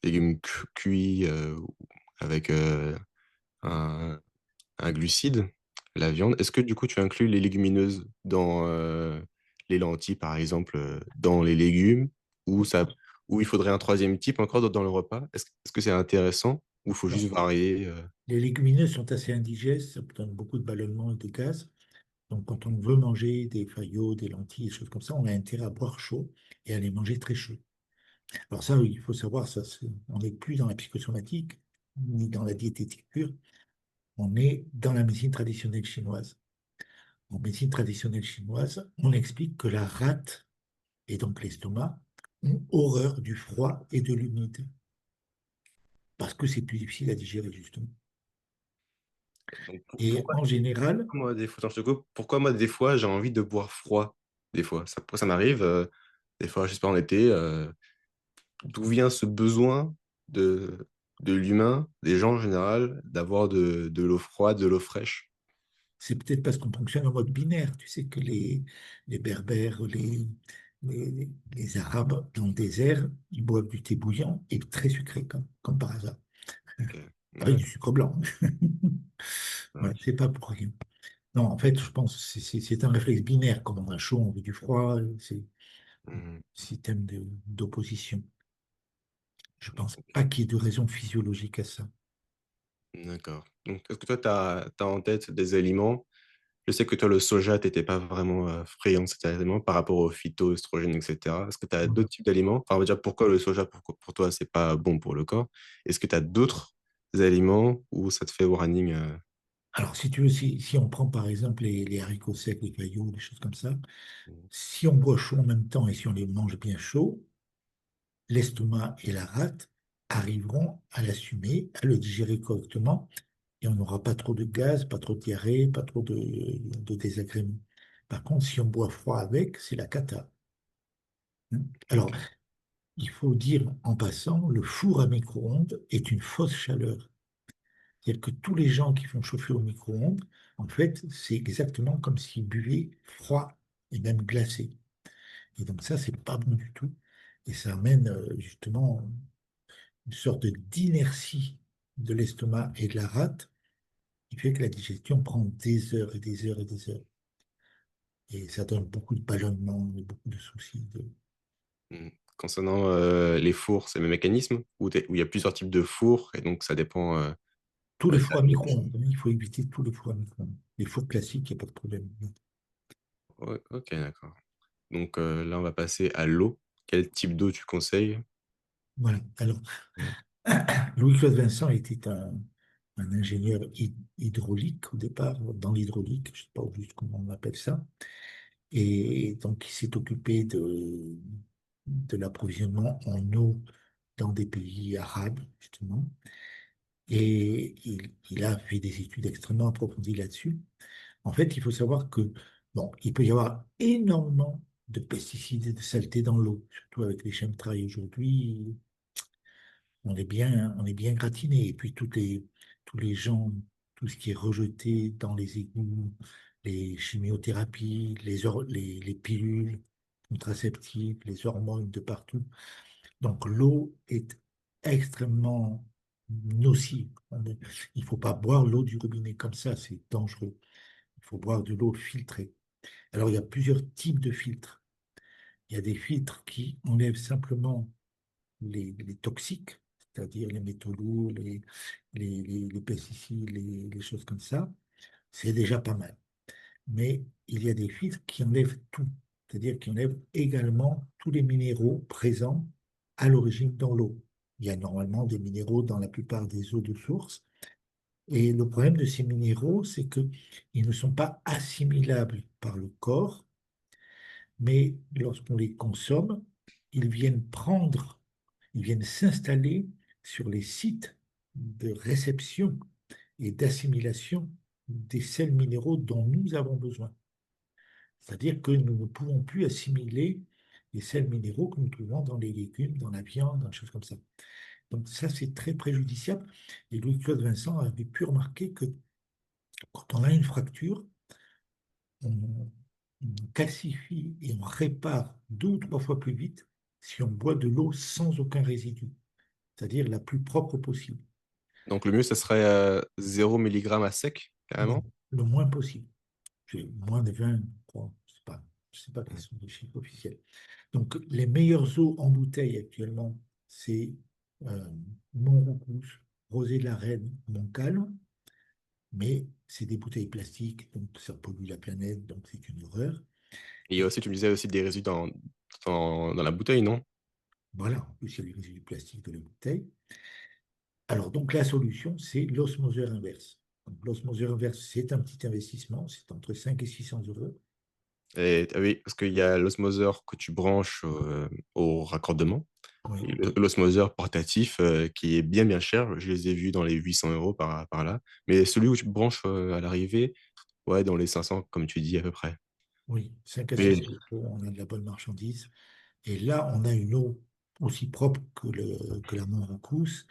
légumes cuits avec un, un glucide, la viande. Est-ce que du coup tu inclus les légumineuses dans les lentilles, par exemple, dans les légumes, ou ou il faudrait un troisième type encore dans le repas? Est-ce que c'est intéressant ou il faut Non. juste varier Les légumineuses sont assez indigestes, ça donne beaucoup de ballonnements et de gaz. Donc, quand on veut manger des faillots, des lentilles, des choses comme ça, on a intérêt à boire chaud et à les manger très chaud. Alors ça, oui, il faut savoir, on n'est plus dans la psychosomatique, ni dans la diététique pure, on est dans la médecine traditionnelle chinoise. En médecine traditionnelle chinoise, on explique que la rate et donc l'estomac, ont horreur du froid et de l'humide, parce que c'est plus difficile à digérer, justement. Donc, Et en général, moi, des fois, attends, je te coupe. Pourquoi moi, des fois, j'ai envie de boire froid? Des fois, ça m'arrive. Des fois, je sais pas, en été, d'où vient ce besoin de l'humain, des gens en général, d'avoir de l'eau froide, de l'eau fraîche? c'est peut-être parce qu'on fonctionne en mode binaire. Tu sais que les Berbères, les Arabes dans le désert, ils boivent du thé bouillant et très sucré, comme par hasard, Ok. avec Ouais, du sucre blanc. Voilà, ouais. c'est pas pour rien. Non, en fait, je pense que c'est un réflexe binaire. Comme on a chaud, on veut du froid. C'est un Mhm. système d'opposition. Je pense Ok. pas qu'il y ait de raison physiologique à ça. D'accord. Donc, est-ce que toi, tu as en tête des aliments? Je sais que toi, le soja, tu n'étais pas vraiment friand de cet aliment par rapport aux phytoestrogènes, etc. Est-ce que tu as d'autres types d'aliments? Enfin, on va dire pourquoi le soja, pour toi, c'est pas bon pour le corps. Est-ce que tu as d'autres aliments où ça te fait warning Alors, si tu veux, si on prend par exemple les haricots secs, les cailloux, des choses comme ça, si on boit chaud en même temps et si on les mange bien chaud, l'estomac et la rate arriveront à l'assumer, à le digérer correctement et on n'aura pas trop de gaz, pas trop de diarrhée, pas trop de désagréments. Par contre, si on boit froid avec, c'est la cata. Alors, Ok. il faut dire en passant, le four à micro-ondes est une fausse chaleur. C'est-à-dire que tous les gens qui font chauffer au micro-ondes, en fait, c'est exactement comme s'ils buvaient froid et même glacé. Et donc ça, c'est pas bon du tout. Et ça amène justement une sorte d'inertie de l'estomac et de la rate qui fait que la digestion prend des heures et des heures et des heures. Et ça donne beaucoup de ballonnements et beaucoup de soucis. Hmm. Concernant les fours, c'est le même mécanisme où il y a plusieurs types de fours et donc ça dépend. Tous les Ouais, fours à micro-ondes, hein, il faut éviter tous les fours à micro-ondes. Les fours classiques, il n'y a pas de problème. ouais, ok, d'accord. Donc là, on va passer à l'eau. Quel type d'eau tu conseilles? Voilà. Alors, Louis-Claude Vincent était un ingénieur hydraulique au départ, dans l'hydraulique, je ne sais pas juste comment on appelle ça. Et donc, il s'est occupé de l'approvisionnement en eau dans des pays arabes, justement. Et il a fait des études extrêmement approfondies là-dessus. En fait, il faut savoir que, bon, il peut y avoir énormément de pesticides et de saletés dans l'eau, surtout avec les chemtrails aujourd'hui. On est bien gratiné. Et puis tous les gens, tout ce qui est rejeté dans les égouts, les chimiothérapies, les pilules contraceptives, les hormones de partout. Donc l'eau est extrêmement nocive. Il ne faut pas boire l'eau du robinet comme ça, c'est dangereux. Il faut boire de l'eau filtrée. Alors il y a plusieurs types de filtres. Il y a des filtres qui enlèvent simplement les toxiques, c'est-à-dire les métaux lourds, les pesticides, les choses comme ça, c'est déjà pas mal. Mais il y a des filtres qui enlèvent tout, c'est-à-dire qui enlèvent également tous les minéraux présents à l'origine dans l'eau. Il y a normalement des minéraux dans la plupart des eaux de source. Et le problème de ces minéraux, c'est qu'ils ne sont pas assimilables par le corps, mais lorsqu'on les consomme, ils viennent prendre, ils viennent s'installer sur les sites de réception et d'assimilation des sels minéraux dont nous avons besoin. C'est-à-dire que nous ne pouvons plus assimiler les sels minéraux que nous trouvons dans les légumes, dans la viande, dans des choses comme ça. Donc ça, c'est très préjudiciable. Et Louis-Claude Vincent avait pu remarquer que quand on a une fracture, on, on calcifie et on répare deux ou trois fois plus vite si on boit de l'eau sans aucun résidu, c'est-à-dire la plus propre possible. Donc le mieux, ça serait 0 mg à sec, Non, carrément. le moins possible. J'ai moins de 20, je crois. Je sais pas quels sont les chiffres officiels. Donc, les meilleures eaux en bouteille actuellement, c'est euh, Montrouge, Rosé de la Reine, Montcalm, mais c'est des bouteilles plastiques, donc ça pollue la planète, donc c'est une horreur. Et il y a Et aussi, tu me disais aussi des résidus dans la bouteille, non? voilà, en plus il y a les résidus plastiques de la bouteille. Alors, donc la solution, c'est l'osmoseur inverse. Donc, l'osmoseur inverse, c'est un petit investissement, c'est entre 5 et 600 euros. Et, ah oui, parce qu'il y a l'osmoseur que tu branches au raccordement Oui, et l'osmoseur portatif qui est bien bien cher. Je les ai vus dans les 800 euros par là. Mais celui où tu branches à l'arrivée, ouais, dans les 500, comme tu dis à peu près. oui, 5 à 6 Mais euros, on a de la bonne marchandise. Et là, on a une eau aussi propre que la Montracous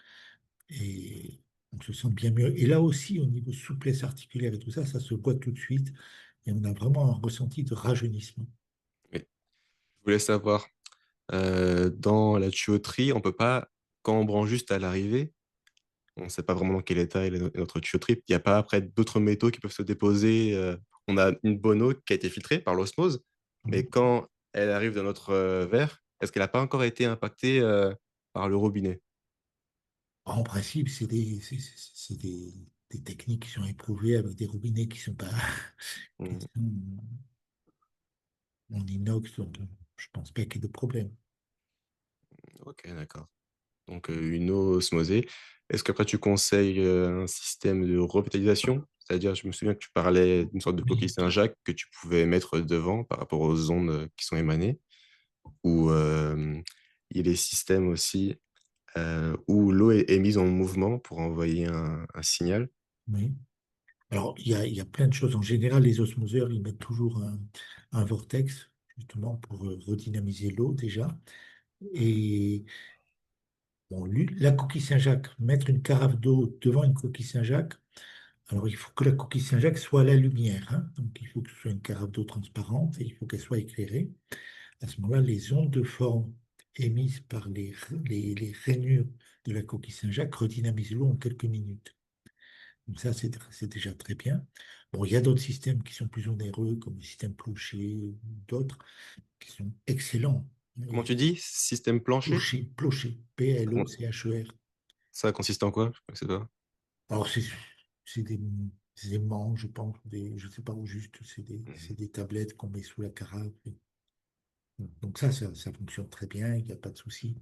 et on se sent bien mieux. Et là aussi, au niveau souplesse articulaire et tout ça, ça se voit tout de suite et on a vraiment un ressenti de rajeunissement. mais je voulais savoir, dans la tuyauterie, on peut pas, quand on branche juste à l'arrivée, on ne sait pas vraiment dans quel état est notre tuyauterie. Il n'y a pas après d'autres métaux qui peuvent se déposer. On a une bonne eau qui a été filtrée par l'osmose, mais Oui. quand elle arrive dans notre verre, est-ce qu'elle n'a pas encore été impactée par le robinet? En principe, c'est des techniques qui sont éprouvées avec des robinets qui sont pas qui Hmm. sont en inox, donc je pense pas qu'il y ait de problème. Ok, d'accord. Donc une eau osmosée. Est-ce qu'après tu conseilles un système de revitalisation? C'est-à-dire, je me souviens que tu parlais d'une sorte de coquille Oui, Saint-Jacques que tu pouvais mettre devant par rapport aux ondes qui sont émanées, ou il y a des systèmes aussi où l'eau est mise en mouvement pour envoyer un signal. oui. Alors, il y a plein de choses. En général, les osmoseurs, ils mettent toujours un vortex, justement, pour redynamiser l'eau déjà. Et bon, la coquille Saint-Jacques, mettre une carafe d'eau devant une coquille Saint-Jacques, alors il faut que la coquille Saint-Jacques soit à la lumière, hein. Donc, il faut que ce soit une carafe d'eau transparente et il faut qu'elle soit éclairée. À ce moment-là, les ondes de forme émises par les rainures de la coquille Saint-Jacques redynamisent l'eau en quelques minutes. Donc ça, c'est déjà très bien. Bon, il y a d'autres systèmes qui sont plus onéreux, comme le système Plocher ou d'autres, qui sont excellents. Comment Et tu dis? Système plancher? Plocher, Comment- P-L-O-C-H-E-R. Ça consiste en quoi? Je ne sais pas. Alors, c'est des aimants, je pense, je ne sais pas où juste, c'est Mhm. des tablettes qu'on met sous la carafe. Donc ça fonctionne très bien, il n'y a pas de souci.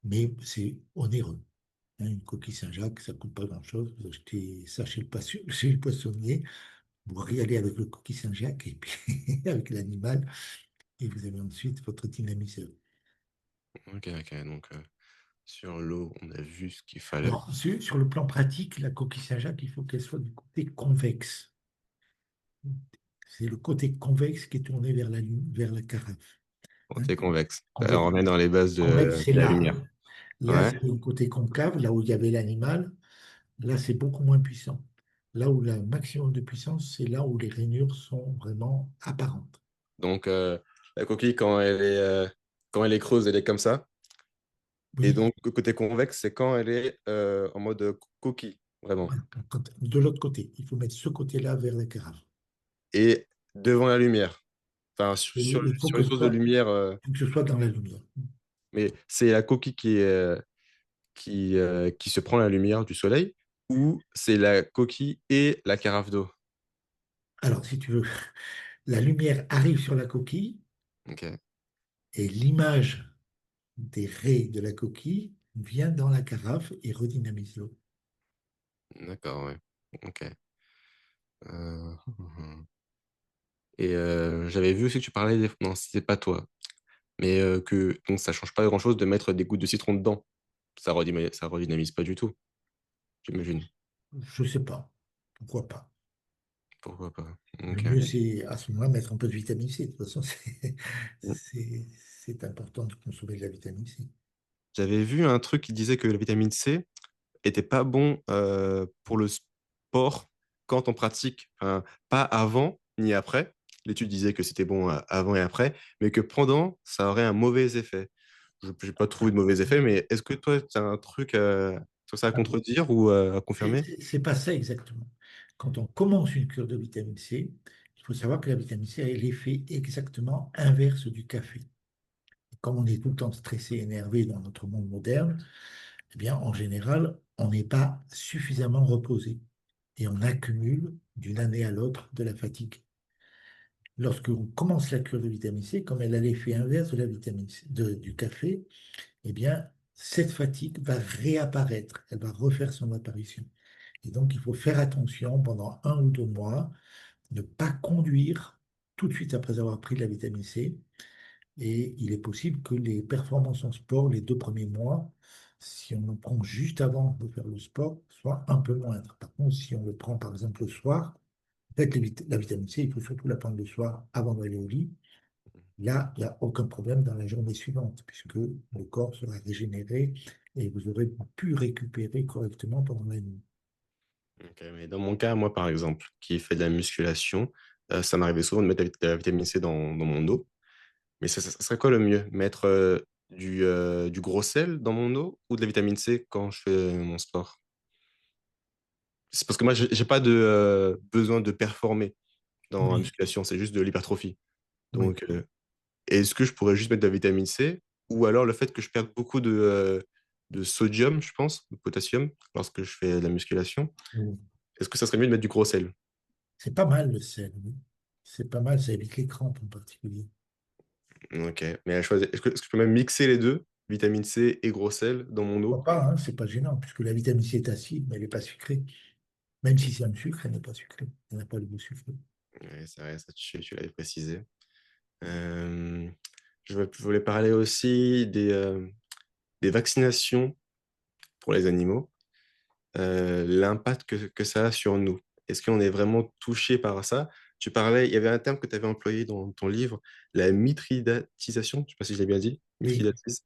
Mais c'est onéreux, hein. Une coquille Saint-Jacques, ça ne coûte pas grand-chose. Vous achetez ça chez le poissonnier, vous regardez avec le coquille Saint-Jacques et puis avec l'animal, et vous avez ensuite votre dynamiseur. Ok, ok. Donc sur l'eau, on a vu ce qu'il fallait. Alors, sur le plan pratique, la coquille Saint-Jacques, il faut qu'elle soit du côté convexe. C'est le côté convexe qui est tourné vers la carafe, Bon, hein. c'est convexe. Convexe, Alors, on remet dans les bases convexe, c'est de la là, hein. lumière. Là, Ouais. c'est le côté concave, là où il y avait l'animal. Là, c'est beaucoup moins puissant. Là où le maximum de puissance, c'est là où les rainures sont vraiment apparentes. Donc, la coquille, quand elle est creuse, elle est comme ça. Et Oui, donc, le côté convexe, c'est quand elle est en mode coquille, vraiment. voilà. De l'autre côté, il faut mettre ce côté-là vers la carafe. Et devant la lumière. Enfin, Il faut sur que une ce source de soit, lumière, faut que ce soit dans la lumière. mais c'est la coquille qui se prend la lumière du soleil ou c'est la coquille et la carafe d'eau? Alors, si tu veux, la lumière arrive sur la coquille Ok, et l'image des raies de la coquille vient dans la carafe et redynamise l'eau. d'accord, ouais. Ok. Euh, Et j'avais vu aussi que tu parlais des... Non, c'était pas toi. Mais que donc ça change pas grand-chose de mettre des gouttes de citron dedans. Ça redynamise pas du tout, j'imagine. Je sais pas. Pourquoi pas? Pourquoi pas? Le Ok. mieux, c'est à ce moment-là mettre un peu de vitamine C. De toute façon, c'est c'est important de consommer de la vitamine C. J'avais vu un truc qui disait que la vitamine C était pas bon pour le sport quand on pratique. Enfin, pas avant ni après. L'étude disait que c'était bon avant et après, mais que pendant, ça aurait un mauvais effet. Je n'ai pas trouvé de mauvais effet, mais est-ce que toi, tu as un truc sur ça à contredire ou à confirmer? C'est pas ça exactement. Quand on commence une cure de vitamine C, il faut savoir que la vitamine C a l'effet exactement inverse du café. Comme on est tout le temps stressé, énervé dans notre monde moderne, eh bien, en général, on n'est pas suffisamment reposé et on accumule d'une année à l'autre de la fatigue. Lorsque on commence la cure de vitamine C, comme elle a l'effet inverse de la vitamine C, du café, eh bien, cette fatigue va réapparaître, elle va refaire son apparition. Et donc, il faut faire attention pendant 1 ou 2 mois, ne pas conduire tout de suite après avoir pris de la vitamine C. Et il est possible que les performances en sport, les 2 premiers mois, si on en prend juste avant de faire le sport, soient un peu moindres. Par contre, si on le prend par exemple le soir, en fait, la vitamine C, il faut surtout la prendre le soir avant d'aller au lit. Là, il n'y a aucun problème dans la journée suivante, puisque le corps sera régénéré et vous aurez pu récupérer correctement pendant la nuit. Ok, mais dans mon cas, moi, par exemple, qui fait de la musculation, ça m'arrivait souvent de mettre de la vitamine C dans mon eau. Mais ça serait quoi le mieux? Mettre du gros sel dans mon eau ou de la vitamine C quand je fais mon sport? C'est parce que moi, j'ai pas de besoin de performer dans la Oui, musculation, c'est juste de l'hypertrophie. oui. Donc, est-ce que je pourrais juste mettre de la vitamine C ou alors le fait que je perde beaucoup de sodium, je pense, de potassium, lorsque je fais de la musculation, Oui. est-ce que ça serait mieux de mettre du gros sel? C'est pas mal le sel, oui. C'est pas mal, ça évite les crampes en particulier. Ok, mais est-ce que je peux même mixer les deux, vitamine C et gros sel, dans mon eau? Pourquoi pas, hein, c'est pas gênant, puisque la vitamine C est acide, mais elle n'est pas sucrée. Même si c'est un sucre, elle n'est pas sucrée. Elle n'a pas le goût sucré. Ouais, c'est vrai, ça, tu l'avais précisé. Euh, je voulais parler aussi des vaccinations pour les animaux, l'impact que ça a sur nous. Est-ce qu'on est vraiment touché par ça? Tu parlais, il y avait un terme que tu avais employé dans ton livre, la mitridatisation, je ne sais pas si je l'ai bien dit, Oui. mitridatis.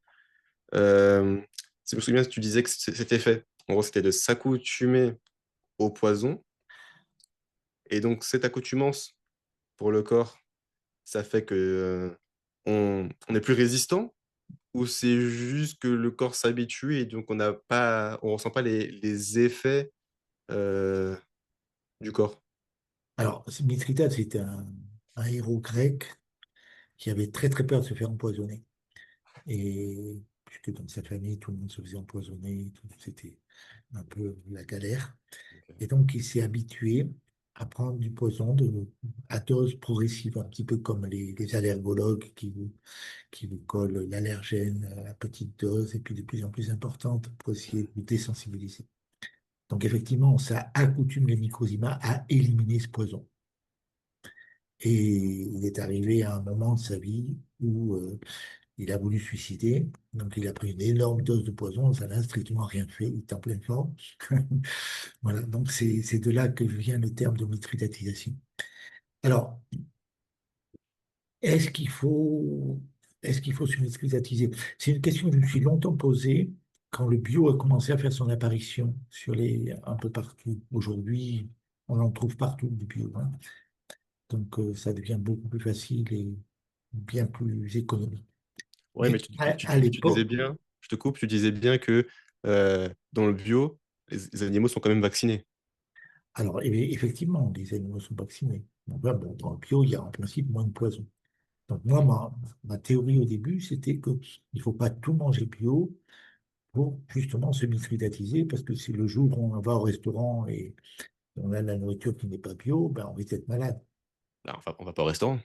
Si je me souviens, tu disais que c'était fait. En gros, c'était de s'accoutumer au poison. Et donc, cette accoutumance pour le corps, ça fait que on est plus résistant ou c'est juste que le corps s'habitue et donc on ressent pas les effets euh, du corps. Alors, Mithridate, c'était un héros grec qui avait très très peur de se faire empoisonner. Et puisque dans sa famille, tout le monde se faisait empoisonner, c'était un peu la galère. Et Ok. donc, il s'est habitué à prendre du poison à dose progressive, un petit peu comme les allergologues qui vous collent l'allergène à petite dose et puis de plus en plus importante pour essayer de vous désensibiliser. Donc, effectivement, ça accoutume les microzymas à éliminer ce poison. Et il est arrivé à un moment de sa vie où il a voulu se suicider. Donc, il a pris une énorme dose de poison. Ça n'a strictement rien fait. Il est en pleine forme. Voilà. Donc, c'est de là que vient le terme de mitridatisation. Alors, est-ce qu'il faut, est-ce qu'il faut se mithridatiser? C'est une question que je me suis longtemps posée quand le bio a commencé à faire son apparition un peu partout. Aujourd'hui, on en trouve partout du bio, hein. Donc, ça devient beaucoup plus facile et bien plus économique. Ouais, mais Mais à tu disais l'époque, bien, je te coupe, tu disais bien que dans le bio, les animaux sont quand même vaccinés. alors effectivement, les animaux sont vaccinés. Donc, là, bon, dans le bio, il y a en principe moins de poison. Donc moi, ma théorie au début, c'était qu'il ne faut pas tout manger bio pour justement se mithridatiser, parce que si le jour où on va au restaurant et on a de la nourriture qui n'est pas bio, ben on risque d'être malade. Alors, enfin, on va pas au restaurant.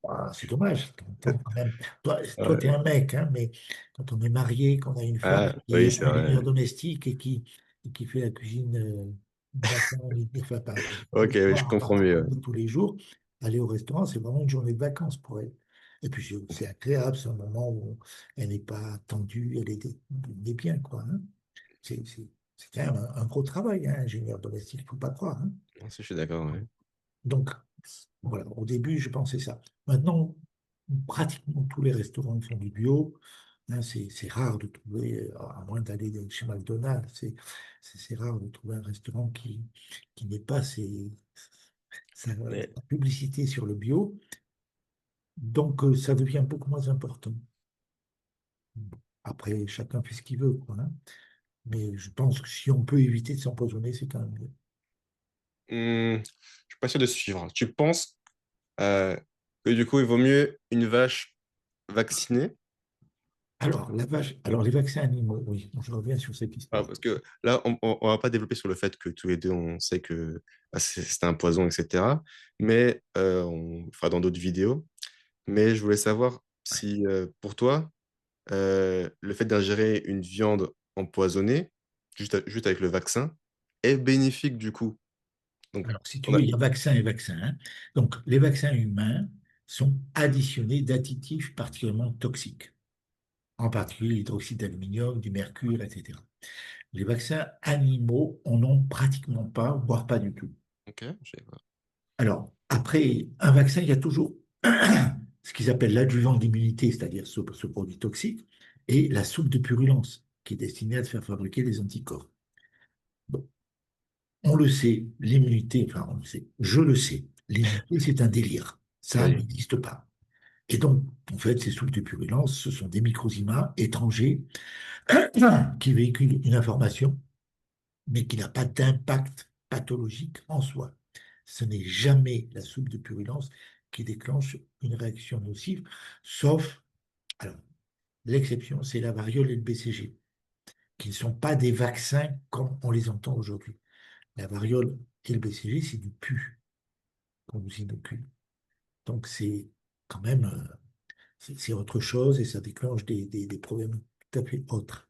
Ah, c'est dommage. Quand même, toi, tu es Ouais. un mec, hein, mais quand on est marié, qu'on a une femme Ah, qui oui, est c'est ingénieure vrai. domestique et qui fait la cuisine matin, midi, enfin, Ok, le oui, je soir en comprends mieux. particulier tous les jours, aller au restaurant, c'est vraiment une journée de vacances pour elle. Et puis c'est agréable, c'est un moment où elle n'est pas tendue, elle est bien, quoi, hein. C'est quand même un gros travail, hein, ingénieur domestique, il ne faut pas croire, hein. Non, si, je suis d'accord, ouais. Donc, voilà, au début, je pensais ça. Maintenant, pratiquement tous les restaurants font du bio, hein. C'est rare de trouver, à moins d'aller chez McDonald's, c'est rare de trouver un restaurant qui n'ait pas Mais sa publicité sur le bio. Donc, ça devient beaucoup moins important. Après, chacun fait ce qu'il veut, quoi, hein. Mais je pense que si on peut éviter de s'empoisonner, c'est quand même mieux. je suis pas sûr de suivre. Tu penses euh, que du coup, il vaut mieux une vache vaccinée? Alors les vaccins animaux, oui, je reviens sur cette Ah, histoire. parce que là, on va pas développer sur le fait que tous les deux, on sait que c'est un poison, etc. Mais on le fera dans d'autres vidéos. Mais je voulais savoir si, pour toi, le fait d'ingérer une viande empoisonnée, juste avec le vaccin, est bénéfique du coup Donc, Alors, si tu on veux, a... il y a vaccin et vaccin, hein. Donc, les vaccins humains sont additionnés d'additifs particulièrement toxiques, en particulier l'hydroxyde d'aluminium, du mercure, etc. Les vaccins animaux en ont pratiquement pas, voire pas du tout. Ok, je sais pas. Alors, après un vaccin, il y a toujours ce qu'ils appellent l'adjuvant d'immunité, c'est-à-dire ce produit toxique, et la soupe de purulence, qui est destinée à te faire fabriquer des anticorps. Bon, on le sait, l'immunité, enfin, on le sait, je le sais, l'immunité, c'est un délire. Ça Oui. n'existe pas. Et donc, en fait, ces soupes de purulence, ce sont des microsymats étrangers qui véhiculent une information, mais qui n'a pas d'impact pathologique en soi. Ce n'est jamais la soupe de purulence qui déclenche une réaction nocive, sauf, alors, l'exception, c'est la variole et le BCG, qui ne sont pas des vaccins comme on les entend aujourd'hui. La variole et le BCG, c'est du pu qu'on nous inocule. Donc, c'est quand même, c'est autre chose et ça déclenche des problèmes tout à fait autres.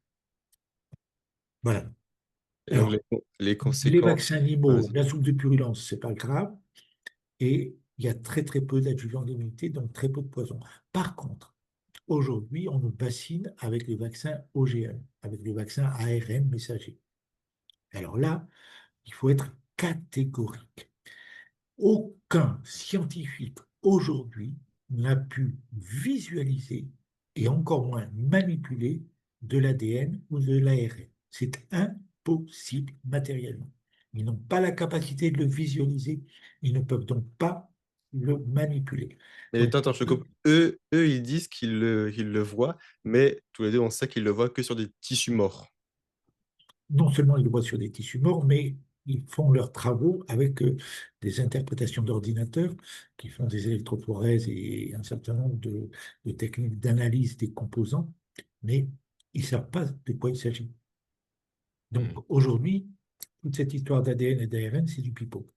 Voilà. Et donc, Alors, les les conséquences. vaccins Ah, animaux, vas-y. la soupe de purulence, c'est pas grave. Et il y a très très peu d'adjuvants d'immunité, donc très peu de poison. Par contre, aujourd'hui, on nous vaccine avec les vaccins OGM, avec les vaccins ARN messagers. Alors là, il faut être catégorique. Aucun scientifique aujourd'hui n'a pu visualiser et encore moins manipuler de l'ADN ou de l'ARN. C'est impossible matériellement. Ils n'ont pas la capacité de le visualiser, ils ne peuvent donc pas le manipuler. Mais Donc, attends, je te coupe. Eux, ils disent qu'ils le voient, mais tous les deux, on sait qu'ils le voient que sur des tissus morts. non seulement ils le voient sur des tissus morts, mais ils font leurs travaux avec des interprétations d'ordinateurs qui font des électrophorèses et un certain nombre de techniques d'analyse des composants, mais ils ne savent pas de quoi il s'agit. Donc Hmm. aujourd'hui, toute cette histoire d'ADN et d'ARN, c'est du pipeau.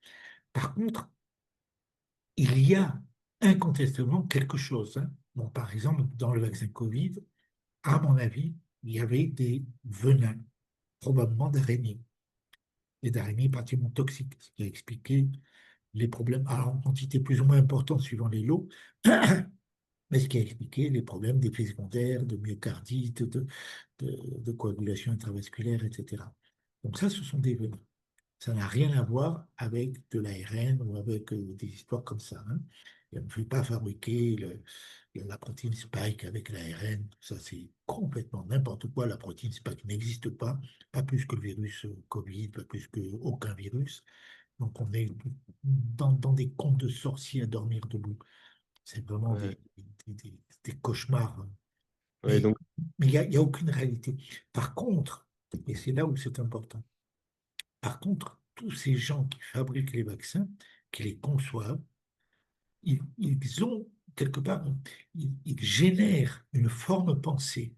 Par contre, il y a incontestablement quelque chose, hein. Bon, par exemple, dans le vaccin Covid, à mon avis, il y avait des venins, probablement d'araignées et d'araignées particulièrement toxiques, ce qui a expliqué les problèmes, alors en quantité plus ou moins importante suivant les lots, mais ce qui a expliqué les problèmes d'effets secondaires, de myocardite, de coagulation intravasculaire, etc. Donc ça, ce sont des venins. Ça n'a rien à voir avec de l'ARN ou avec des histoires comme ça, hein. Et on ne fait pas fabriquer la protéine spike avec l'ARN. Ça, c'est complètement n'importe quoi. La protéine spike n'existe pas, pas plus que le virus Covid, pas plus qu'aucun virus. Donc, on est dans des contes de sorciers à dormir debout. C'est vraiment Ouais. des cauchemars, hein. Ouais, Mais donc, il y a aucune réalité. Par contre, et c'est là où c'est important, par contre, tous ces gens qui fabriquent les vaccins, qui les conçoivent, ils ont quelque part, ils génèrent une forme pensée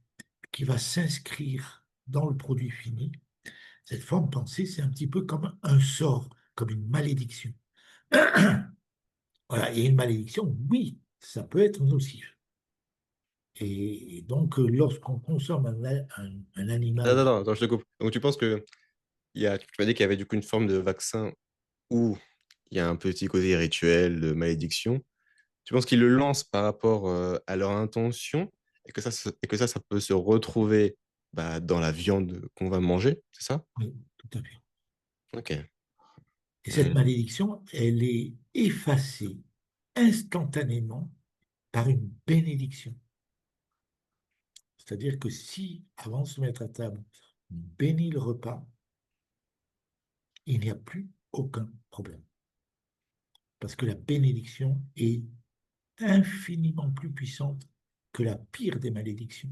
qui va s'inscrire dans le produit fini. Cette forme pensée, c'est un petit peu comme un sort, comme une malédiction. Voilà, et une malédiction, oui, ça peut être nocif. Et donc, lorsqu'on consomme un animal, attends, je te coupe. Donc, tu penses que tu m'as dit qu'il y avait du coup une forme de vaccin où il y a un petit côté rituel de malédiction. Tu penses qu'ils le lancent par rapport à leur intention et que ça peut se retrouver bah, dans la viande qu'on va manger, c'est ça? oui, tout à fait. Ok. Et cette Hmm. malédiction, elle est effacée instantanément par une bénédiction. C'est-à-dire que si, avant de se mettre à table, on bénit le repas, il n'y a plus aucun problème. Parce que la bénédiction est infiniment plus puissante que la pire des malédictions.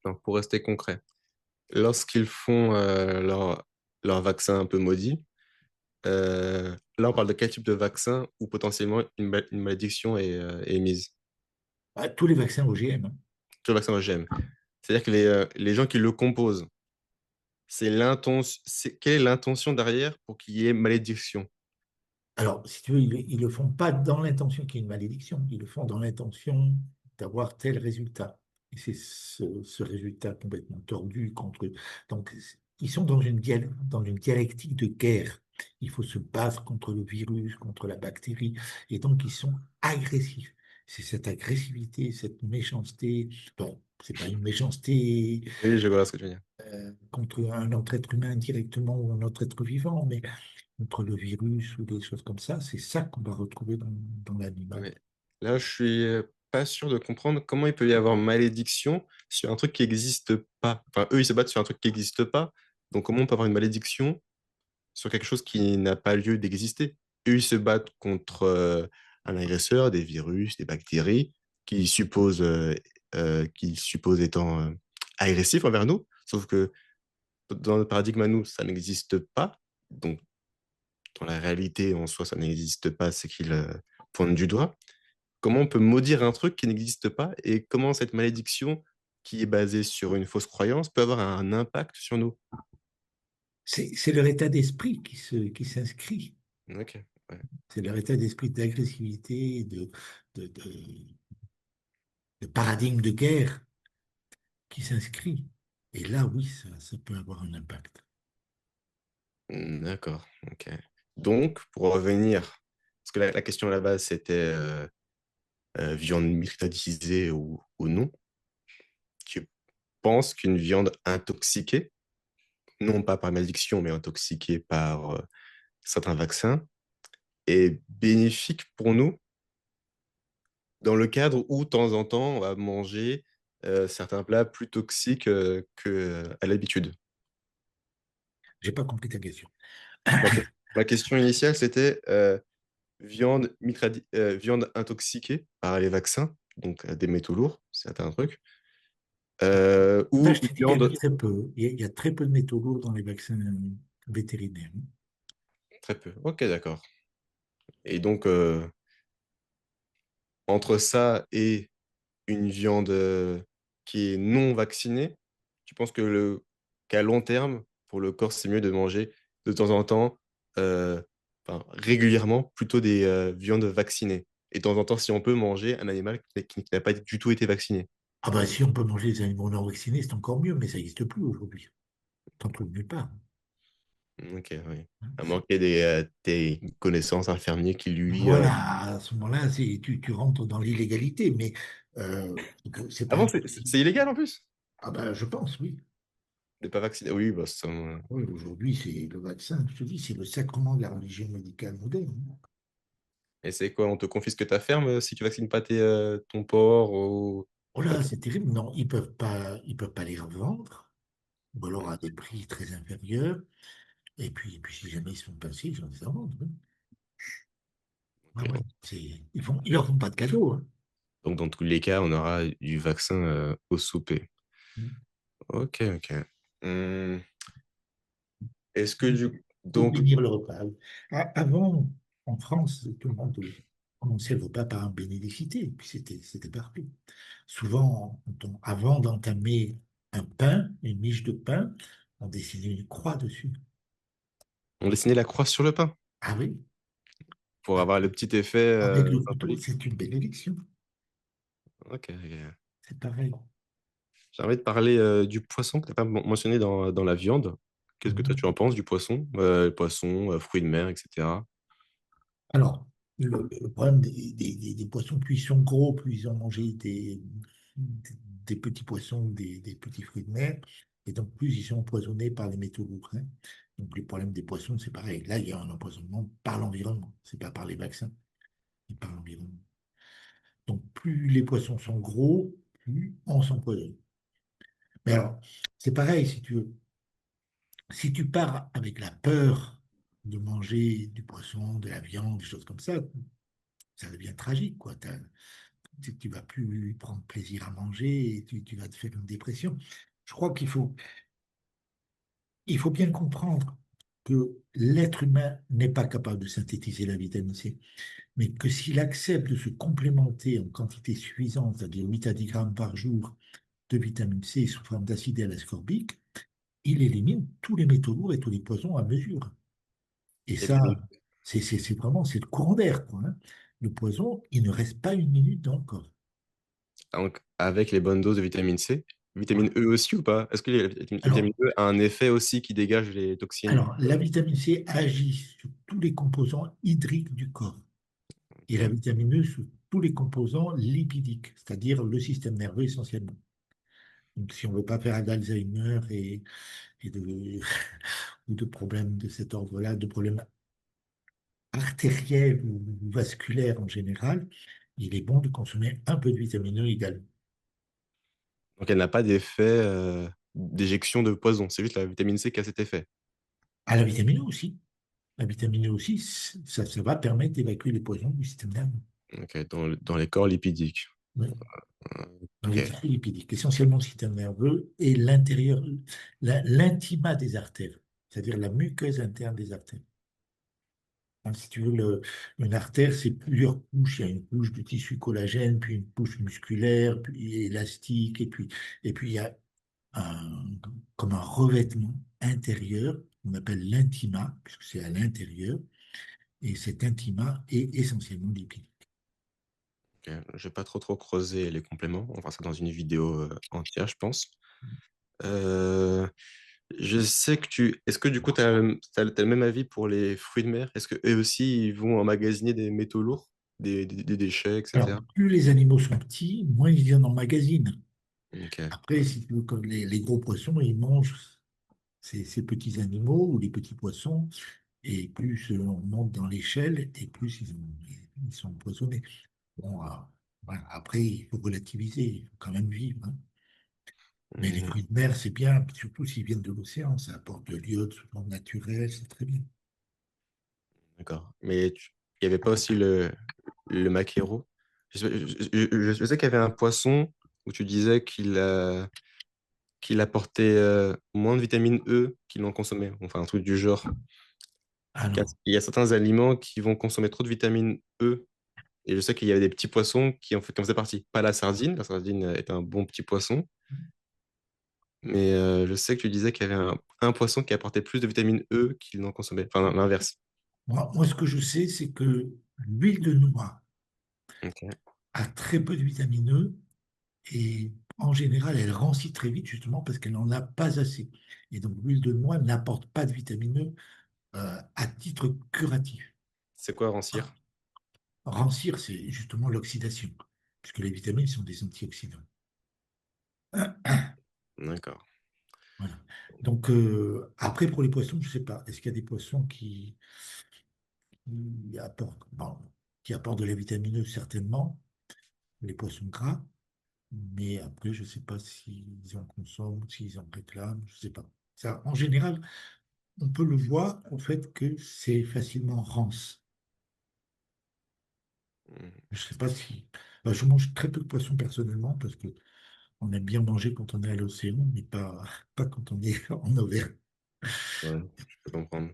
Donc, pour rester concret, lorsqu'ils font leur vaccin un peu maudit, là, on parle de quel type de vaccin où potentiellement une malédiction est émise? Ah, tous les vaccins OGM, hein. Sur le vaccin OGM. C'est-à-dire que les gens qui le composent, quelle est l'intention derrière pour qu'il y ait malédiction? Alors, si tu veux, ils ne le font pas dans l'intention qu'il y ait une malédiction, ils le font dans l'intention d'avoir tel résultat. Et c'est ce résultat complètement tordu contre. Donc, ils sont dans une dialectique de guerre. Il faut se battre contre le virus, contre la bactérie, et donc ils sont agressifs. C'est cette agressivité, cette méchanceté, bon, c'est pas une méchanceté Oui, je vois ce que tu veux dire. contre un autre être humain directement ou un autre être vivant, mais contre le virus ou des choses comme ça, c'est ça qu'on va retrouver dans Ouais, l'animal. mais là, je suis pas sûr de comprendre comment il peut y avoir malédiction sur un truc qui n'existe pas. Enfin, eux, ils se battent sur un truc qui n'existe pas. Donc, comment on peut avoir une malédiction sur quelque chose qui n'a pas lieu d'exister? Eux, ils se battent contre un agresseur, des virus, des bactéries, qu'ils supposent étant agressifs envers nous. Sauf que dans notre paradigme à nous, ça n'existe pas. Donc, dans la réalité, en soi, ça n'existe pas, c'est qu'ils pointent du doigt. Comment on peut maudire un truc qui n'existe pas et comment cette malédiction qui est basée sur une fausse croyance peut avoir un impact sur nous? C'est leur état d'esprit qui s'inscrit. Ok, ouais. C'est leur état d'esprit d'agressivité, de, de- de paradigme de guerre qui s'inscrit. Et là, oui, ça peut avoir un impact. D'accord, ok. Donc, pour revenir, parce que la question à la base, c'était viande microtisée ou non. Tu penses qu'une viande intoxiquée, non pas par malédiction, mais intoxiquée par certains vaccins, est bénéfique pour nous dans le cadre où, de temps en temps, on va manger certains plats plus toxiques qu'à l'habitude. J'ai pas compris ta question. Ma, que- Ma question initiale, c'était viande intoxiquée par les vaccins, donc des métaux lourds, certains trucs, Ça, ou je une te dis qu'il y en a viande très peu. Il y a très peu de métaux lourds dans les vaccins vétérinaires. très peu. Ok, d'accord. Et donc, entre ça et une viande qui est non vaccinée, tu penses qu'à long terme, pour le corps, c'est mieux de manger de temps en temps, euh, enfin, régulièrement, plutôt des viandes vaccinées. Et de temps en temps, si on peut manger un animal qui n'a pas du tout été vacciné. Ah bah si on peut manger des animaux non vaccinés, c'est encore mieux, mais ça n'existe plus aujourd'hui. T'en trouves nulle part. Ok, oui. À C'est- moins qu'il y ait des connaissances infirmiers qui lui... Voilà, à ce moment-là, tu rentres dans l'illégalité, mais c'est Ah pas bon, impossible. c'est illégal en plus? Ah ben, je pense, oui. De pas vacciner. Oui, bah, Oui, aujourd'hui, c'est le vaccin, je te dis, c'est le sacrement de la religion médicale moderne. Et c'est quoi? On te confisque ta ferme si tu vaccines pas ton porc ou... Oh là, c'est terrible. Non, ils peuvent pas les revendre, ou alors à des prix très inférieurs. Et puis si jamais ils sont passés, ils ont des amendes. Oui. Ah ouais, Ok. ils leur font pas de cadeaux. Hein. Donc, dans tous les cas, on aura du vaccin au souper. Ok, ok. Hum, Est-ce que du... Pour Donc, bénir le repas. Avant, en France, tout le monde commençait le repas par un bénédicité, et puis c'était parfait. Souvent, avant d'entamer un pain, une miche de pain, on dessinait une croix dessus. on dessinait la croix sur le pain Ah oui, pour avoir le petit effet avec le couteau, symbolique. c'est une bénédiction. Ok, ok. C'est pareil. J'ai envie de parler du poisson que tu n'as pas mentionné dans la viande. Qu'est-ce que toi Mhm. tu en penses du poisson? Poisson, fruits de mer, etc. Alors, le problème des poissons, plus ils sont gros, plus ils ont mangé des petits poissons, des petits fruits de mer, et donc plus ils sont empoisonnés par les métaux lourds. Hein. Donc, le problème des poissons, c'est pareil. Là, il y a un empoisonnement par l'environnement, c'est pas par les vaccins, mais par l'environnement. Donc, plus les poissons sont gros, plus on s'empoisonne. Mais alors, c'est pareil, si tu veux. Si tu pars avec la peur de manger du poisson, de la viande, des choses comme ça devient tragique, quoi. Tu vas plus prendre plaisir à manger et tu vas te faire une dépression. Je crois il faut bien comprendre que l'être humain n'est pas capable de synthétiser la vitamine C, mais que s'il accepte de se complémenter en quantité suffisante, c'est-à-dire 8 à 10 grammes par jour de vitamine C sous forme d'acide L-ascorbique, il élimine tous les métaux lourds et tous les poisons à mesure. Et Et puis donc, ça, c'est vraiment, c'est le courant d'air, quoi. Hein. Le poison, il ne reste pas une minute dans le corps. avec les bonnes doses de vitamine C, vitamine E aussi ou pas? Est-ce que la vitamine Alors, E a un effet aussi qui dégage les toxines? la vitamine C agit sur tous les composants hydriques du corps et la Ok. vitamine E sur tous les composants lipidiques, c'est-à-dire le système nerveux essentiellement. Donc, si on ne veut pas faire d'Alzheimer et de, ou de problèmes de cet ordre-là, de problèmes artériels ou vasculaires en général, il est bon de consommer un peu de vitamine E également. Donc elle n'a pas d'effet d'éjection de poison, c'est juste la vitamine C qui a cet effet. À la vitamine E aussi. La vitamine E aussi, ça va permettre d'évacuer les poisons du système nerveux. Ok, dans les corps lipidiques. Oui. Dans les Ok. tissus lipidiques, essentiellement le système nerveux et l'intérieur, l'intimat des artères, c'est-à-dire la muqueuse interne des artères. Hein, si tu veux, une artère, c'est plusieurs couches. Il y a une couche de tissu collagène, puis une couche musculaire, puis élastique, et puis il y a un, comme un revêtement intérieur qu'on appelle l'intima, puisque c'est à l'intérieur, et cet intima est essentiellement lipidique. Ok. Je vais pas trop creuser les compléments. On fera ça dans une vidéo entière, je pense. Euh, je sais que tu. Est-ce que du coup, tu as, le même avis pour les fruits de mer? Est-ce que eux aussi, ils vont emmagasiner des métaux lourds, des déchets, Alors, etc. plus les animaux sont petits, moins ils viennent en magazine. Ok. Après, si tu veux, comme les gros poissons, ils mangent ces petits animaux ou les petits poissons, et plus on monte dans l'échelle, et plus ils sont empoisonnés. Bon, voilà. Après, il faut relativiser, il faut quand même vivre, hein. Mais les Mhm. fruits de mer, c'est bien, surtout s'ils viennent de l'océan, ça apporte de l'iode sous forme naturelle, c'est très bien. D'accord. Mais il n'y avait pas aussi le maquereau? Je sais qu'il y avait un poisson où tu disais qu'il apportait moins de vitamine E qu'il en consommait. Enfin, un truc du genre. Alors, Il y a certains aliments qui vont consommer trop de vitamine E. Et je sais qu'il y avait des petits poissons qui en faisaient partie. Pas la sardine. La sardine est un bon petit poisson. Mais je sais que tu disais qu'il y avait un poisson qui apportait plus de vitamine E qu'il n'en consommait. Enfin, l'inverse. moi, ce que je sais, c'est que l'huile de noix Ok. a très peu de vitamine E. Et en général, elle rancit très vite, justement parce qu'elle n'en a pas assez. Et donc, l'huile de noix n'apporte pas de vitamine E à titre curatif. C'est quoi rancir? Rancir, c'est justement l'oxydation, puisque les vitamines sont des antioxydants. D'accord. Voilà. Donc, après, pour les poissons, je ne sais pas. Est-ce qu'il y a des poissons qui apportent, bon, qui apportent de la vitamine E, certainement, les poissons gras. Mais après, je ne sais pas s'ils en consomment, s'ils en réclament, je ne sais pas. Ça, en général, on peut le voir au fait que c'est facilement rance. Mhm. Je sais pas si. Je mange très peu de poisson personnellement parce que on aime bien manger quand on est à l'océan, mais pas quand on est en Auvergne. Ouais, je peux comprendre.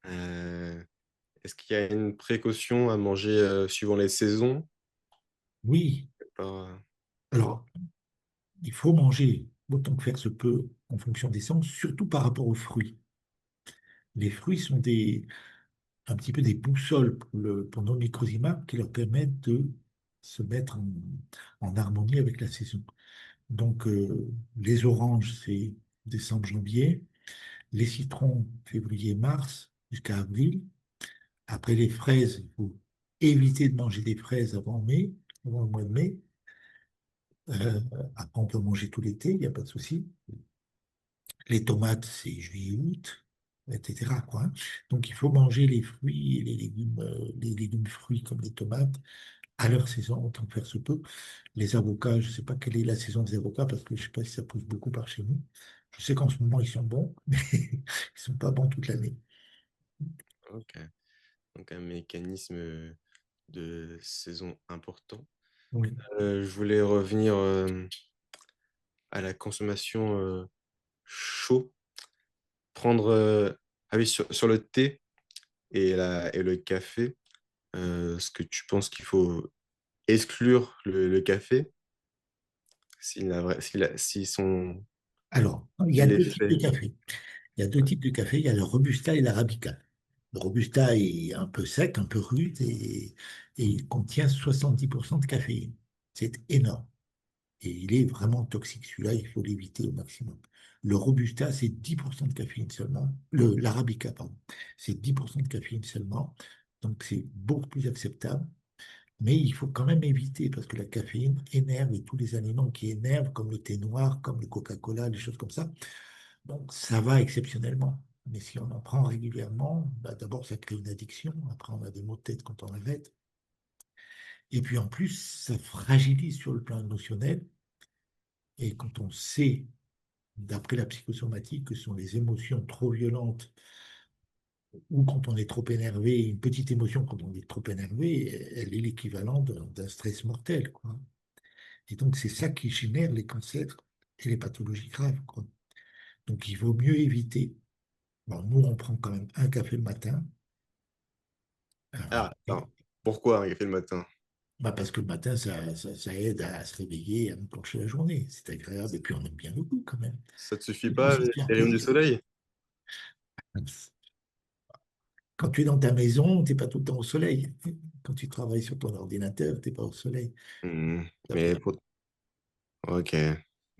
Euh, Est-ce qu'il y a une précaution à manger suivant les saisons? Oui, Pas- alors il faut manger autant que faire se peut en fonction des sens, surtout par rapport aux fruits. Les fruits sont un petit peu des boussoles pour nos microzymas qui leur permettent de se mettre en harmonie avec la saison. Donc, les oranges, c'est décembre, janvier. Les citrons, février, mars, jusqu'à avril. Après les fraises, il faut éviter de manger des fraises avant mai, avant le mois de mai. Euh, Après, on peut manger tout l'été, il n'y a pas de souci. Les tomates, c'est juillet, août, etc., quoi, hein. Donc, il faut manger les fruits et les légumes fruits comme les tomates à leur saison, autant que faire se peut. Les avocats, je ne sais pas quelle est la saison des avocats parce que je ne sais pas si ça pousse beaucoup par chez nous. Je sais qu'en ce moment, ils sont bons, mais ils ne sont pas bons toute l'année. Ok. Donc un mécanisme de saison important. Oui. Je voulais revenir à la consommation chaud. Prendre ah oui, sur le thé et le café, est-ce que tu penses qu'il faut exclure le café s'ils sont Alors, il y a deux types de l'effet. café. Il y a deux types de café. Il y a le Robusta et l'Arabica. Le Robusta est un peu sec, un peu rude et il contient 70% de caféine. C'est énorme. Et il est vraiment toxique. Celui-là, il faut l'éviter au maximum. Le Robusta, c'est 10% de caféine seulement. L'Arabica, pardon, c'est 10% de caféine seulement. Donc, c'est beaucoup plus acceptable. Mais il faut quand même éviter parce que la caféine énerve et tous les aliments qui énervent, comme le thé noir, comme le Coca-Cola, des choses comme ça, donc ça va exceptionnellement. Mais si on en prend régulièrement, bah, d'abord ça crée une addiction. Après, on a des maux de tête quand on arrête. Et puis en plus, ça fragilise sur le plan émotionnel. Et quand on sait, d'après la psychosomatique, que ce sont les émotions trop violentes ou quand on est trop énervé, une petite émotion quand on est trop énervé, elle est l'équivalent d'un stress mortel, quoi. Et donc, c'est ça qui génère les cancers et les pathologies graves, quoi. Donc, il vaut mieux éviter. Bon, nous, on prend quand même un café le matin. Ah, Et- attends, pourquoi un café le matin? Bah parce que le matin, ça aide à se réveiller, à enclencher la journée. C'est agréable. Et puis, on aime bien le goût quand même. Ça te suffit Et puis, on pas, se fait un les rayons du plaisir. soleil? Quand tu es dans ta maison, tu n'es pas tout le temps au soleil. Quand tu travailles sur ton ordinateur, tu n'es pas au soleil. Hmm, Tu as mais besoin. ok.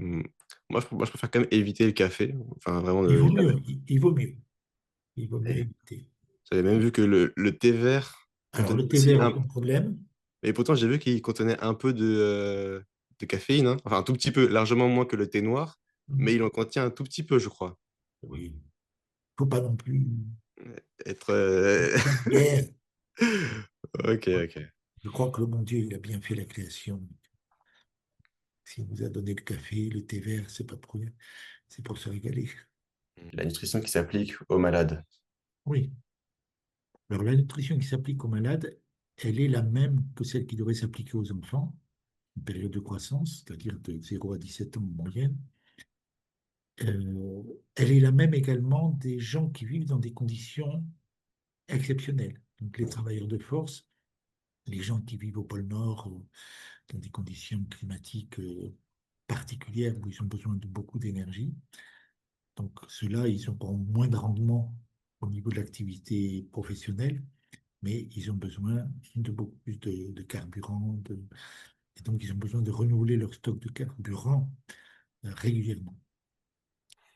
Hmm. Moi, je préfère quand même éviter le café. Enfin, vraiment, Il vaut jamais. mieux. Il vaut mieux. Il vaut mieux Et éviter. j'avais même vu que le thé vert Alors, contenait le thé aussi vert, un... aucun problème. Et pourtant, j'ai vu qu'il contenait un peu de caféine, hein. Enfin, un tout petit peu, largement moins que le thé noir, mais il en contient un tout petit peu, je crois. Oui. Faut pas non plus Être... faire une guerre. Ok, ok. Je crois que le bon Dieu, il a bien fait la création. S'il nous a donné le café, le thé vert, c'est pas pour rien, c'est pour se régaler. La nutrition qui s'applique aux malades. Oui. Alors la nutrition qui s'applique aux malades, elle est la même que celle qui devrait s'appliquer aux enfants, une période de croissance, c'est-à-dire de 0 à 17 ans en moyenne. Elle est la même également des gens qui vivent dans des conditions exceptionnelles. Donc les travailleurs de force, les gens qui vivent au pôle Nord, dans des conditions climatiques particulières où ils ont besoin de beaucoup d'énergie. Donc ceux-là, ils auront moins de rendement au niveau de l'activité professionnelle, mais ils ont besoin de beaucoup plus de carburant. Et donc ils ont besoin de renouveler leur stock de carburant régulièrement.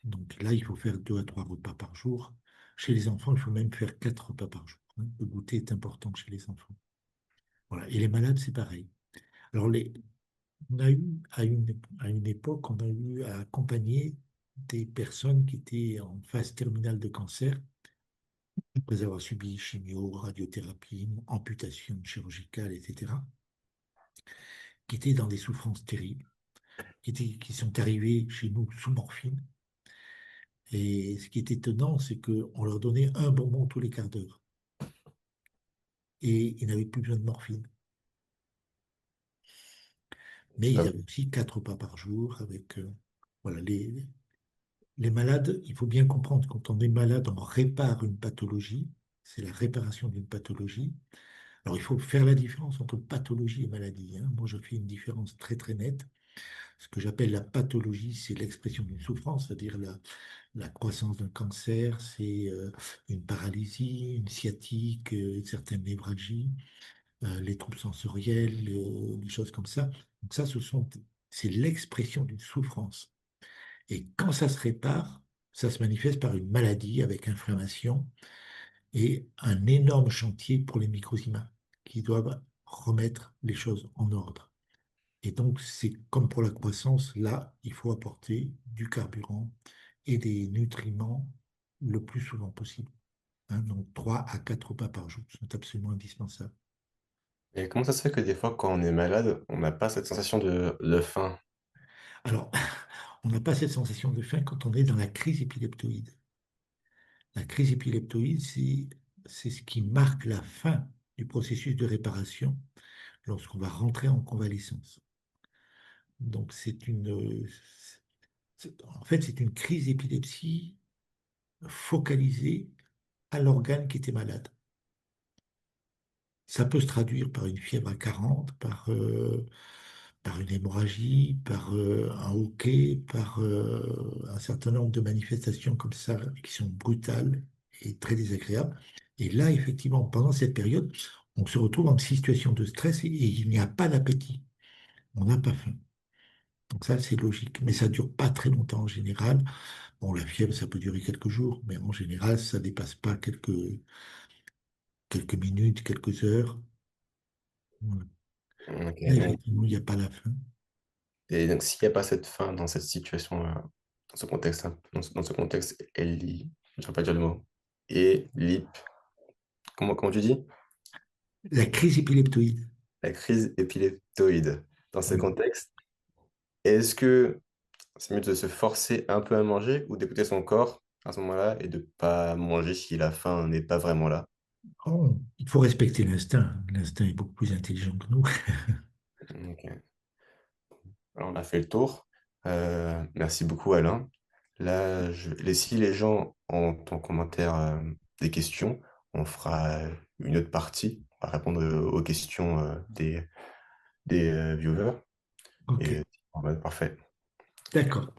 Donc là, il faut faire 2 à 3 repas par jour. Chez les enfants, il faut même faire 4 repas par jour, hein. Le goûter est important chez les enfants. Voilà. Et les malades, c'est pareil. Alors, on a eu, à une époque, on a eu à accompagner des personnes qui étaient en phase terminale de cancer, après avoir subi chimio, radiothérapie, amputation chirurgicale, etc., qui étaient dans des souffrances terribles, qui sont arrivés chez nous sous morphine. Et ce qui est étonnant, c'est qu'on leur donnait un bonbon tous les quarts d'heure. Et ils n'avaient plus besoin de morphine. Mais ils Ah, avaient aussi 4 repas par jour avec voilà, les malades, il faut bien comprendre, quand on est malade, on répare une pathologie. C'est la réparation d'une pathologie. Alors, il faut faire la différence entre pathologie et maladie, hein. Moi, je fais une différence très, très nette. Ce que j'appelle la pathologie, c'est l'expression d'une souffrance, c'est-à-dire la croissance d'un cancer, c'est une paralysie, une sciatique, une certaine névralgie, les troubles sensoriels, les choses comme ça. Donc ça, c'est l'expression d'une souffrance. Et quand ça se répare, ça se manifeste par une maladie avec inflammation et un énorme chantier pour les micro-humains qui doivent remettre les choses en ordre. Et donc, c'est comme pour la croissance, là, il faut apporter du carburant et des nutriments le plus souvent possible, hein. Donc, 3 à 4 repas par jour sont absolument indispensables. et comment ça se fait que des fois, quand on est malade, on n'a pas cette sensation de faim? Alors, on n'a pas cette sensation de faim quand on est dans la crise épileptoïde. La crise épileptoïde, c'est ce qui marque la fin du processus de réparation lorsqu'on va rentrer en convalescence. Donc, en fait, c'est une crise d'épilepsie focalisée à l'organe qui était malade. Ça peut se traduire par une fièvre à 40, par une hémorragie, par un hoquet, par un certain nombre de manifestations comme ça qui sont brutales et très désagréables. Et là, effectivement, pendant cette période, on se retrouve en situation de stress et il n'y a pas d'appétit. On n'a pas faim. Donc ça, c'est logique. Mais ça dure pas très longtemps en général. Bon, la fièvre, ça peut durer quelques jours, mais en général, ça dépasse pas quelques minutes, quelques heures. Voilà. Ok, Là, donc, effectivement, il n'y a pas la fin. et donc s'il n'y a pas cette fin dans cette situation, dans ce contexte, hein, dans ce contexte, Ellie, je ne sais pas dire le mot, et Lip, comment tu dis? La crise épileptoïde. La crise épileptoïde. Dans ce Oui. contexte, est-ce que c'est mieux de se forcer un peu à manger ou d'écouter son corps à ce moment-là et de pas manger si la faim n'est pas vraiment là? Oh, il faut respecter l'instinct. L'instinct est beaucoup plus intelligent que nous. Ok. Alors, on a fait le tour. Merci beaucoup, Alain. Là, si les gens ont en commentaire des questions, on fera une autre partie. On va répondre aux questions des viewers. Ok, Et, parfait. d'accord.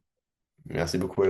Merci beaucoup, Alain.